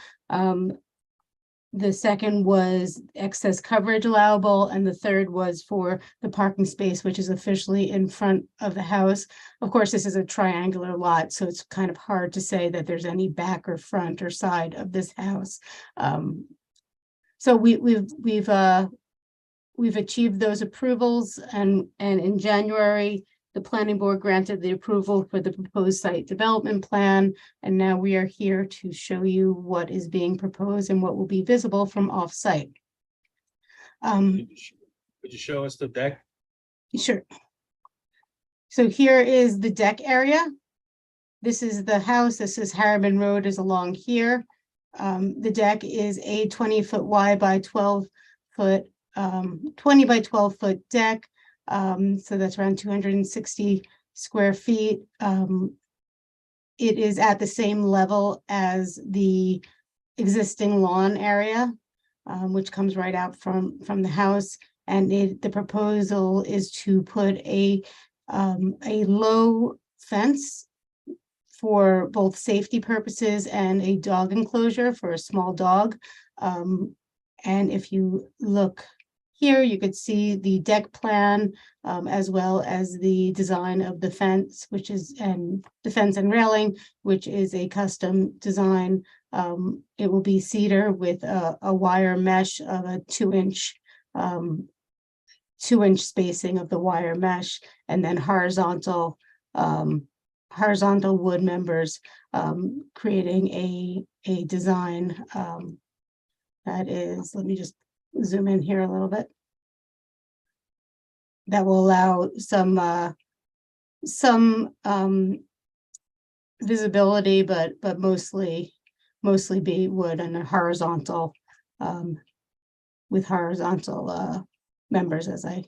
The second was excess coverage allowable, and the third was for the parking space, which is officially in front of the house. Of course, this is a triangular lot, so it's kind of hard to say that there's any back or front or side of this house. So we've achieved those approvals, and in January, the planning board granted the approval for the proposed site development plan, and now we are here to show you what is being proposed and what will be visible from off-site. Could you show us the deck? Sure. So here is the deck area. This is the house. This is Harriman Road is along here. The deck is a 20-foot wide by 12-foot, 20 by 12-foot deck. So that's around 260 square feet. It is at the same level as the existing lawn area, which comes right out from the house. And the proposal is to put a low fence for both safety purposes and a dog enclosure for a small dog. And if you look here, you could see the deck plan, as well as the design of the fence, and the fence and railing, which is a custom design. It will be cedar with a wire mesh of a 2-inch spacing of the wire mesh, and then horizontal wood members, creating a design that is, let me just zoom in here a little bit. That will allow some visibility, but mostly be wood and a horizontal, with horizontal members, as I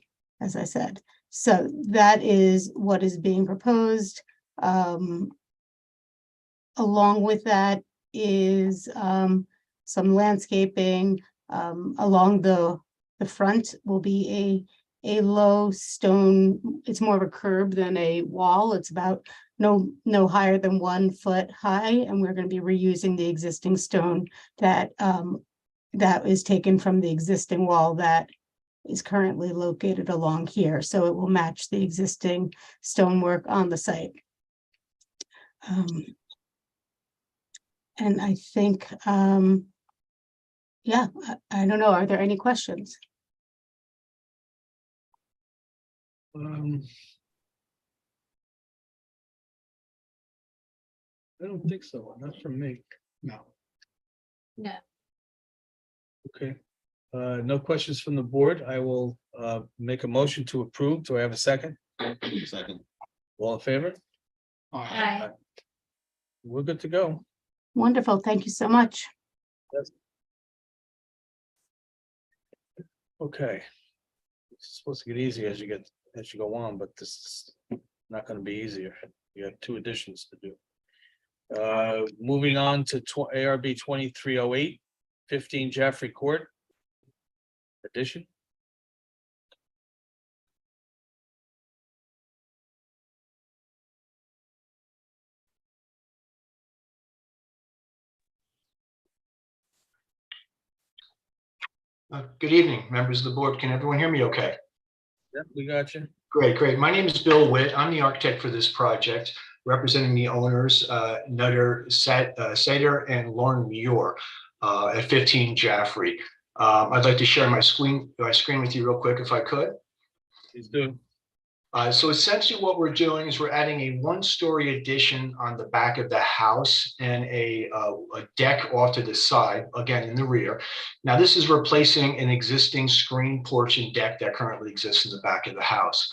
said. So that is what is being proposed. Along with that is some landscaping along the front will be a low stone. It's more of a curb than a wall. It's about no higher than 1 foot high, and we're going to be reusing the existing stone that is taken from the existing wall that is currently located along here. So it will match the existing stonework on the site. And I think, yeah, I don't know. Are there any questions? I don't think so. Not from me. No. No. Okay. No questions from the board. I will make a motion to approve. Do I have a second? Second. All in favor? Aye. We're good to go. Wonderful. Thank you so much. Okay. It's supposed to get easier as you go on, but this is not going to be easier. You have 2 additions to do. Moving on to ARB 2308, 15 Jaffrey Court. Addition. Good evening, members of the board. Can everyone hear me okay? Yep, we got you. Great. My name is Bill Witt. I'm the architect for this project, representing the owners, Nutter Sater and Lauren Muir at 15 Jaffrey. I'd like to share my screen with you real quick if I could. Please do. So essentially what we're doing is we're adding a 1-story addition on the back of the house and a deck off to the side, again, in the rear. Now, this is replacing an existing screen porch and deck that currently exists in the back of the house.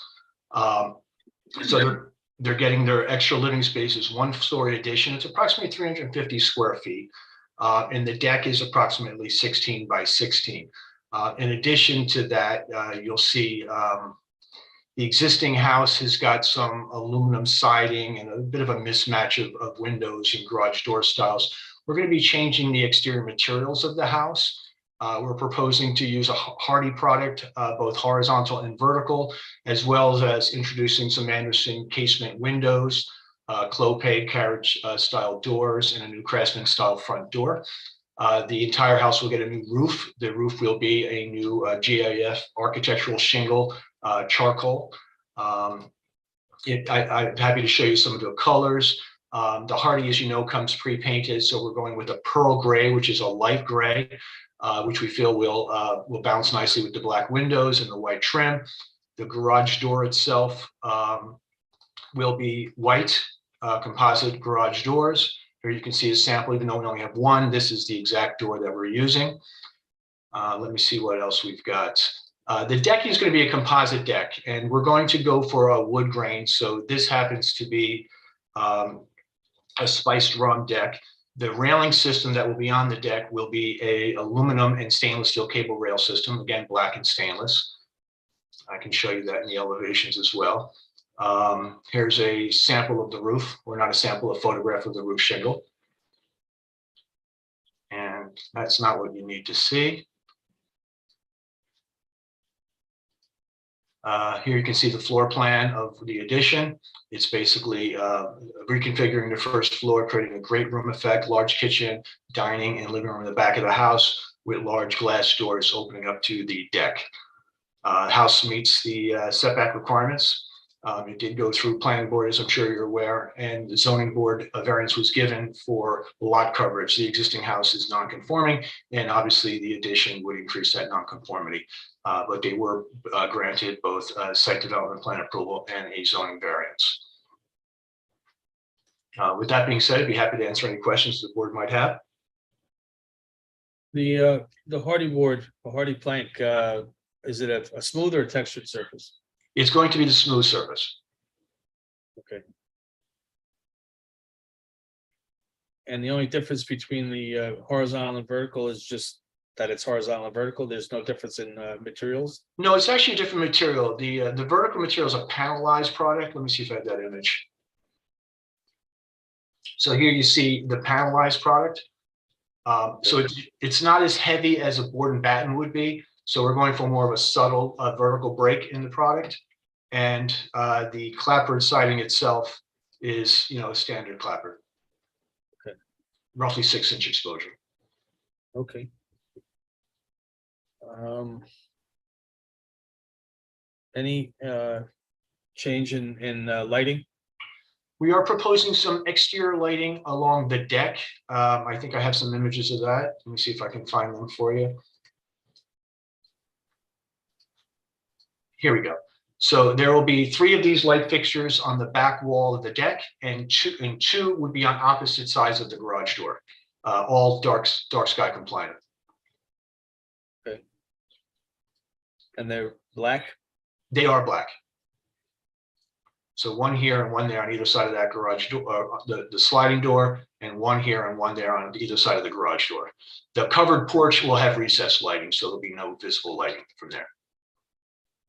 So they're getting their extra living space as 1-story addition. It's approximately 350 square feet. And the deck is approximately 16 by 16. In addition to that, you'll see the existing house has got some aluminum siding and a bit of a mismatch of windows and garage door styles. We're going to be changing the exterior materials of the house. We're proposing to use a Hardy product, both horizontal and vertical, as well as introducing some Andersen casement windows, Clopay carriage style doors, and a new Craftsman style front door. The entire house will get a new roof. The roof will be a new GIF architectural shingle, charcoal. I'm happy to show you some of the colors. The Hardy, as you know, comes pre-painted, so we're going with a pearl gray, which is a light gray, which we feel will balance nicely with the black windows and the white trim. The garage door itself will be white composite garage doors. Here you can see a sample, even though we only have 1, this is the exact door that we're using. Let me see what else we've got. The decking is going to be a composite deck, and we're going to go for a wood grain. So this happens to be a spiced rum deck. The railing system that will be on the deck will be a aluminum and stainless steel cable rail system, again, black and stainless. I can show you that in the elevations as well. Here's a sample of the roof, or not a sample, a photograph of the roof shingle. And that's not what you need to see. Here you can see the floor plan of the addition. It's basically reconfiguring the first floor, creating a great room effect, large kitchen, dining, and living room in the back of the house with large glass doors opening up to the deck. House meets the setback requirements. It did go through planning board, as I'm sure you're aware, and the zoning board variance was given for lot coverage. The existing house is non-conforming, and obviously the addition would increase that non-conformity. But they were granted both site development plan approval and a zoning variance. With that being said, I'd be happy to answer any questions the board might have. The hardy board, the hardy plank, is it a smooth or a textured surface? It's going to be the smooth surface. Okay. And the only difference between the horizontal and vertical is just that it's horizontal and vertical. There's no difference in materials. No, it's actually a different material. The vertical material is a panelized product. Let me see if I have that image. So here you see the panelized product. So it's not as heavy as a board and batten would be. So we're going for more of a subtle vertical break in the product. And the clapboard siding itself is, a standard clapboard. Okay. Roughly 6-inch exposure. Okay. Any change in lighting? We are proposing some exterior lighting along the deck. I think I have some images of that. Let me see if I can find them for you. Here we go. So there will be 3 of these light fixtures on the back wall of the deck, and two would be on opposite sides of the garage door, all dark sky compliant. Okay. And they're black? They are black. So one here and one there on either side of that garage door, the sliding door, and one here and one there on either side of the garage door. The covered porch will have recessed lighting, so there'll be no visible lighting from there.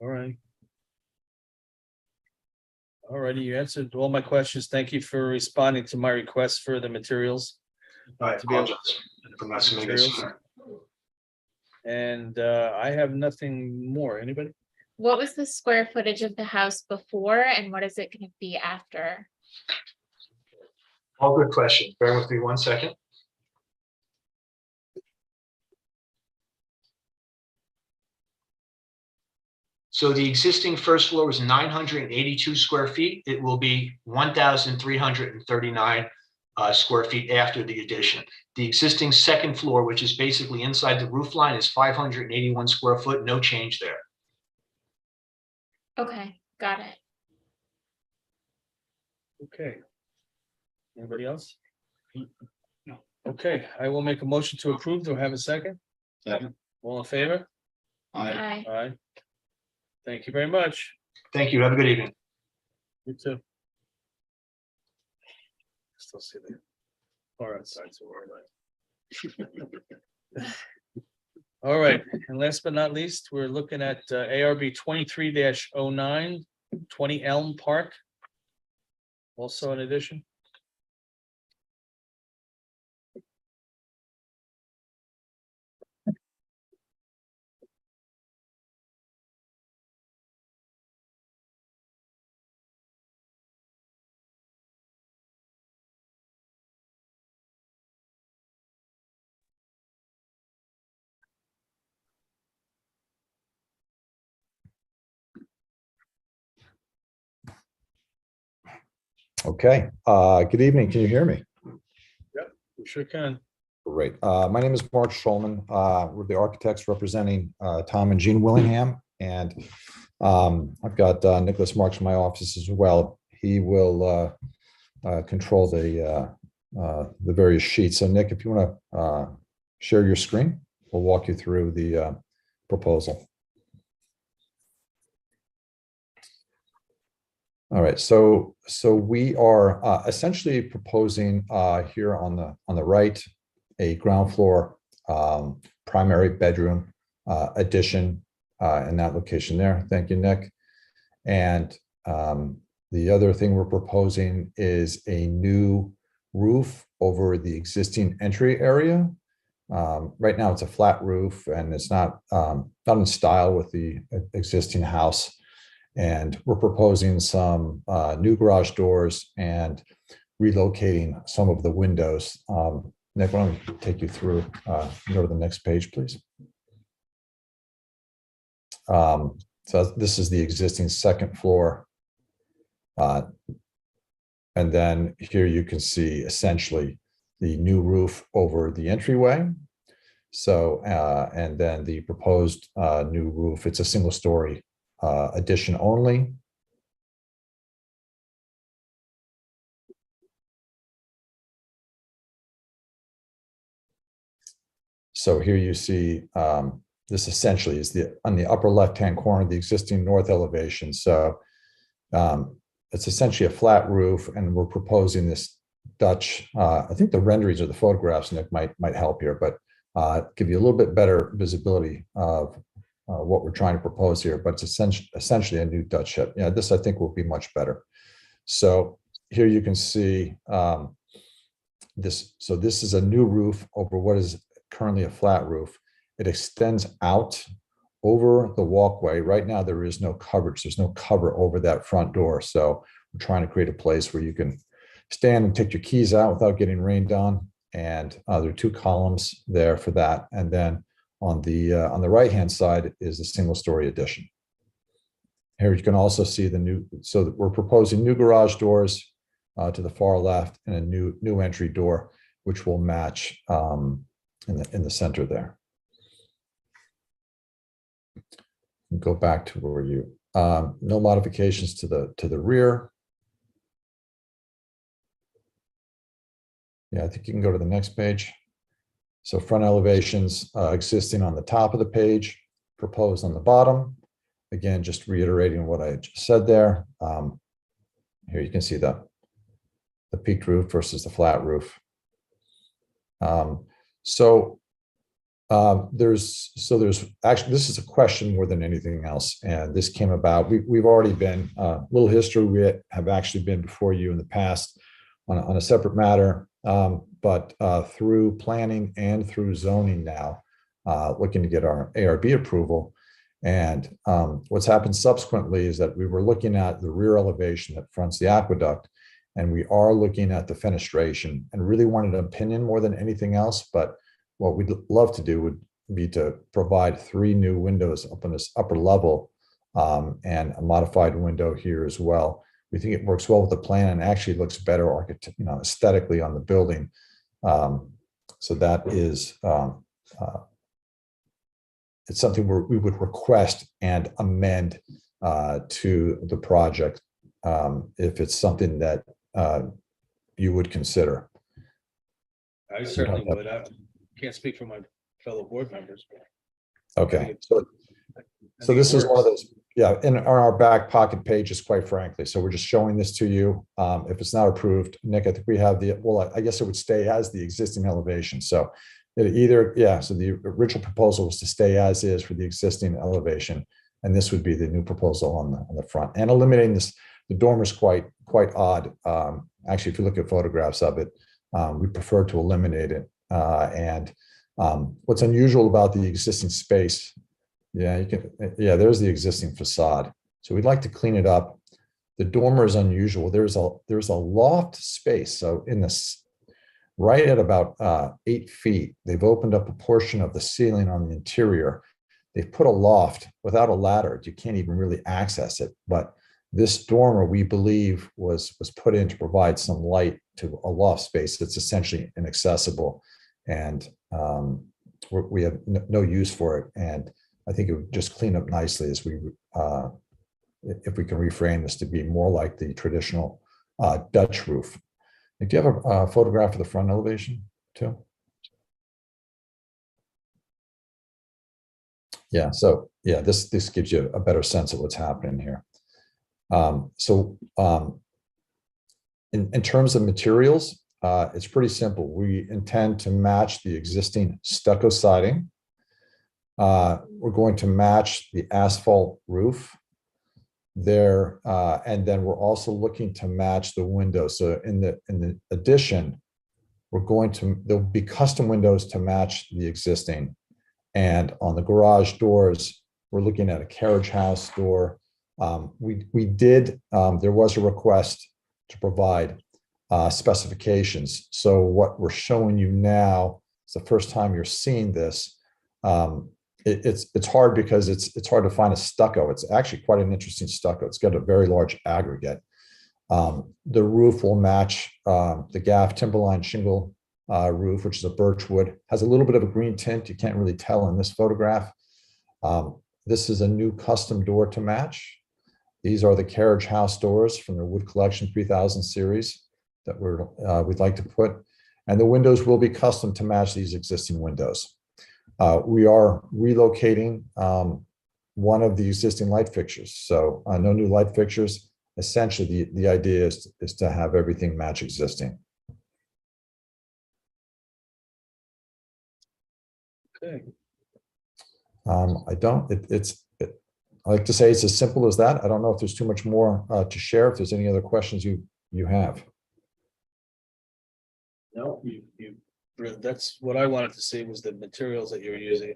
All right. All righty, you answered all my questions. Thank you for responding to my request for the materials. I to be able- apologize for not submitting it sooner. And I have nothing more. Anybody? What was the square footage of the house before and what is it going to be after? All good questions. Bear with me 1 second. So the existing first floor was 982 square feet. It will be 1,339 square feet after the addition. The existing second floor, which is basically inside the roof line, is 581 square foot, no change there. Okay, got it. Okay. Anybody else? No. Okay, I will make a motion to approve. Do I have a second? Second. All in favor? Aye. Aye. Thank you very much. Thank you. Have a good evening. You too. Still see the car outside, so we're like. All right, and last but not least, we're looking at ARB 23-09, 20 Elm Park. Also in addition. Okay, good evening. Can you hear me? We sure can. Great. My name is Mark Schulman. We're the architects representing Tom and Jean Willingham. And I've got Nicholas Marks in my office as well. He will control the various sheets. So Nick, if you want to share your screen, we'll walk you through the proposal. All right, so we are essentially proposing here on the right a ground floor primary bedroom addition in that location there. Thank you, Nick. And the other thing we're proposing is a new roof over the existing entry area. Right now, it's a flat roof and it's not in style with the existing house. And we're proposing some new garage doors and relocating some of the windows. Nick, why don't we take you through, go to the next page, please. So this is the existing second floor. And then here you can see essentially the new roof over the entryway. So, and then the proposed new roof, it's a single story addition only. So here you see, this essentially is on the upper left-hand corner, the existing north elevation. So it's essentially a flat roof, and we're proposing this Dutch, I think the renderings or the photographs, Nick, might help here, but give you a little bit better visibility of what we're trying to propose here, but it's essentially a new Dutch shed. Yeah, this I think will be much better. So here you can see this. So this is a new roof over what is currently a flat roof. It extends out over the walkway. Right now, there is no coverage. There's no cover over that front door. So we're trying to create a place where you can stand and take your keys out without getting rained on. And there are 2 columns there for that. And then on the right-hand side is a single-story addition. Here you can also see the new, so that we're proposing new garage doors to the far left and a new entry door, which will match in the center there. Go back to where you, no modifications to the rear. Yeah, I think you can go to the next page. So front elevations existing on the top of the page, proposed on the bottom. Again, just reiterating what I just said there. Here you can see the peaked roof versus the flat roof. There's actually, this is a question more than anything else, and this came about. We've already been a little history. We have actually been before you in the past on a separate matter, but through planning and through zoning now, looking to get our ARB approval. And what's happened subsequently is that we were looking at the rear elevation that fronts the aqueduct, and we are looking at the fenestration and really wanted an opinion more than anything else. But what we'd love to do would be to provide 3 new windows up on this upper level, and a modified window here as well. We think it works well with the plan and actually looks better aesthetically on the building. So that is, it's something we would request and amend to the project if it's something that you would consider. I certainly would. I can't speak for my fellow board members. Okay, so this is one of those, yeah, in our back pocket pages, quite frankly. So we're just showing this to you. If it's not approved, Nick, I think we have well, I guess it would stay as the existing elevation. So it either, yeah, so the original proposal was to stay as is for the existing elevation, and this would be the new proposal on the front. And eliminating this, the dormer is quite odd. Actually, if you look at photographs of it, we prefer to eliminate it. And what's unusual about the existing space, there's the existing facade. So we'd like to clean it up. The dormer is unusual. There's a loft space. So in this, right at about 8 feet, they've opened up a portion of the ceiling on the interior. They've put a loft without a ladder. You can't even really access it. But this dormer, we believe, was put in to provide some light to a loft space that's essentially inaccessible. And we have no use for it. And I think it would just clean up nicely as we, if we can reframe this to be more like the traditional Dutch roof. Do you have a photograph of the front elevation too? Yeah, so yeah, this gives you a better sense of what's happening here. In terms of materials, it's pretty simple. We intend to match the existing stucco siding. We're going to match the asphalt roof there, and then we're also looking to match the windows. So in the addition, there'll be custom windows to match the existing. And on the garage doors, we're looking at a carriage house door. There was a request to provide specifications. So what we're showing you now is the first time you're seeing this. It's hard because it's hard to find a stucco. It's actually quite an interesting stucco. It's got a very large aggregate. The roof will match the GAF Timberline shingle roof, which is a birch wood. Has a little bit of a green tint. You can't really tell in this photograph. This is a new custom door to match. These are the carriage house doors from the Wood Collection 3000 series that we'd like to put. And the windows will be custom to match these existing windows. We are relocating one of the existing light fixtures. So no new light fixtures. Essentially, the idea is to have everything match existing. Okay. I don't, I like to say it's as simple as that. I don't know if there's too much more to share. If there's any other questions you have. No, that's what I wanted to see was the materials that you're using.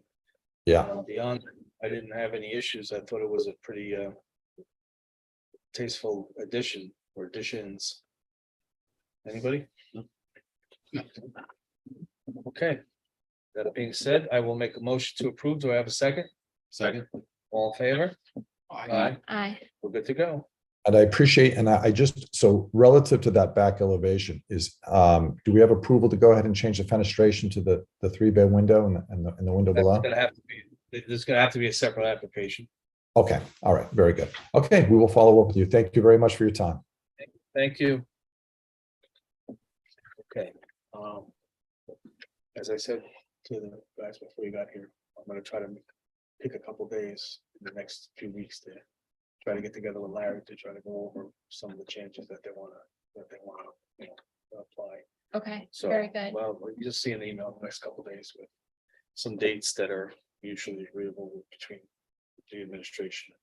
Yeah. Beyond, I didn't have any issues. I thought it was a pretty tasteful addition or additions. Anybody? Okay. That being said, I will make a motion to approve. Do I have a second? Second. All in favor? Aye. Aye. We're good to go. And I appreciate, and I just, so relative to that back elevation is, do we have approval to go ahead and change the fenestration to the 3-bay window and the window That's below? gonna have to be, there's gonna have to be a separate application. Okay, all right, very good. Okay, we will follow up with you. Thank you very much for your time. Thank you. Okay. As I said to the guys before you got here, I'm gonna try to pick a couple days in the next few weeks to try to get together with Larry to try to go over some of the changes that they wanna, you know, apply. Okay, So, very good. well, you just see an email in the next couple days with some dates that are mutually agreeable between the administration.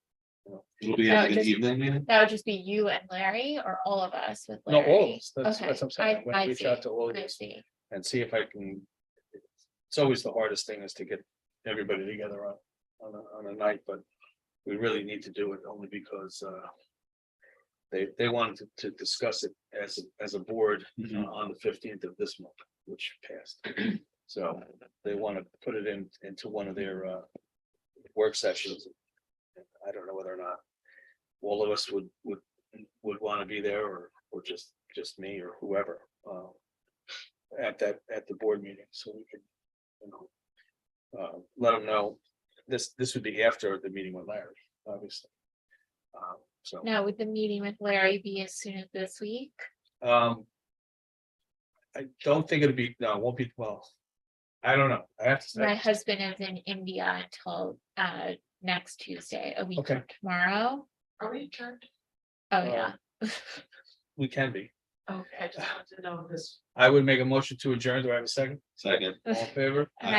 You know. It'll be That at would the just- evening meeting? That would just be you and Larry or all of us with No, Larry? all of us. That's Okay, what I'm saying. I'm gonna I reach see. out to all of I us see. and see if I can. It's always the hardest thing is to get everybody together on a night, but we really need to do it only because they wanted to discuss it as a board on the 15th of this month, which passed. So they want to put it into one of their work sessions. I don't know whether or not all of us would want to be there or just me or whoever at the board meeting, so we could, you know, let them know. This would be after the meeting with Larry, obviously. So Now, would the meeting with Larry be as soon as this week? I don't think it'll be, no, it won't be, well, I don't know. I have to say. My husband is in India until next Tuesday, a week Okay. from tomorrow. Are we adjourned? Oh, yeah. We can be. Okay, I just wanted to know this. I would make a motion to adjourn. Do I have a second? Second. All in favor? And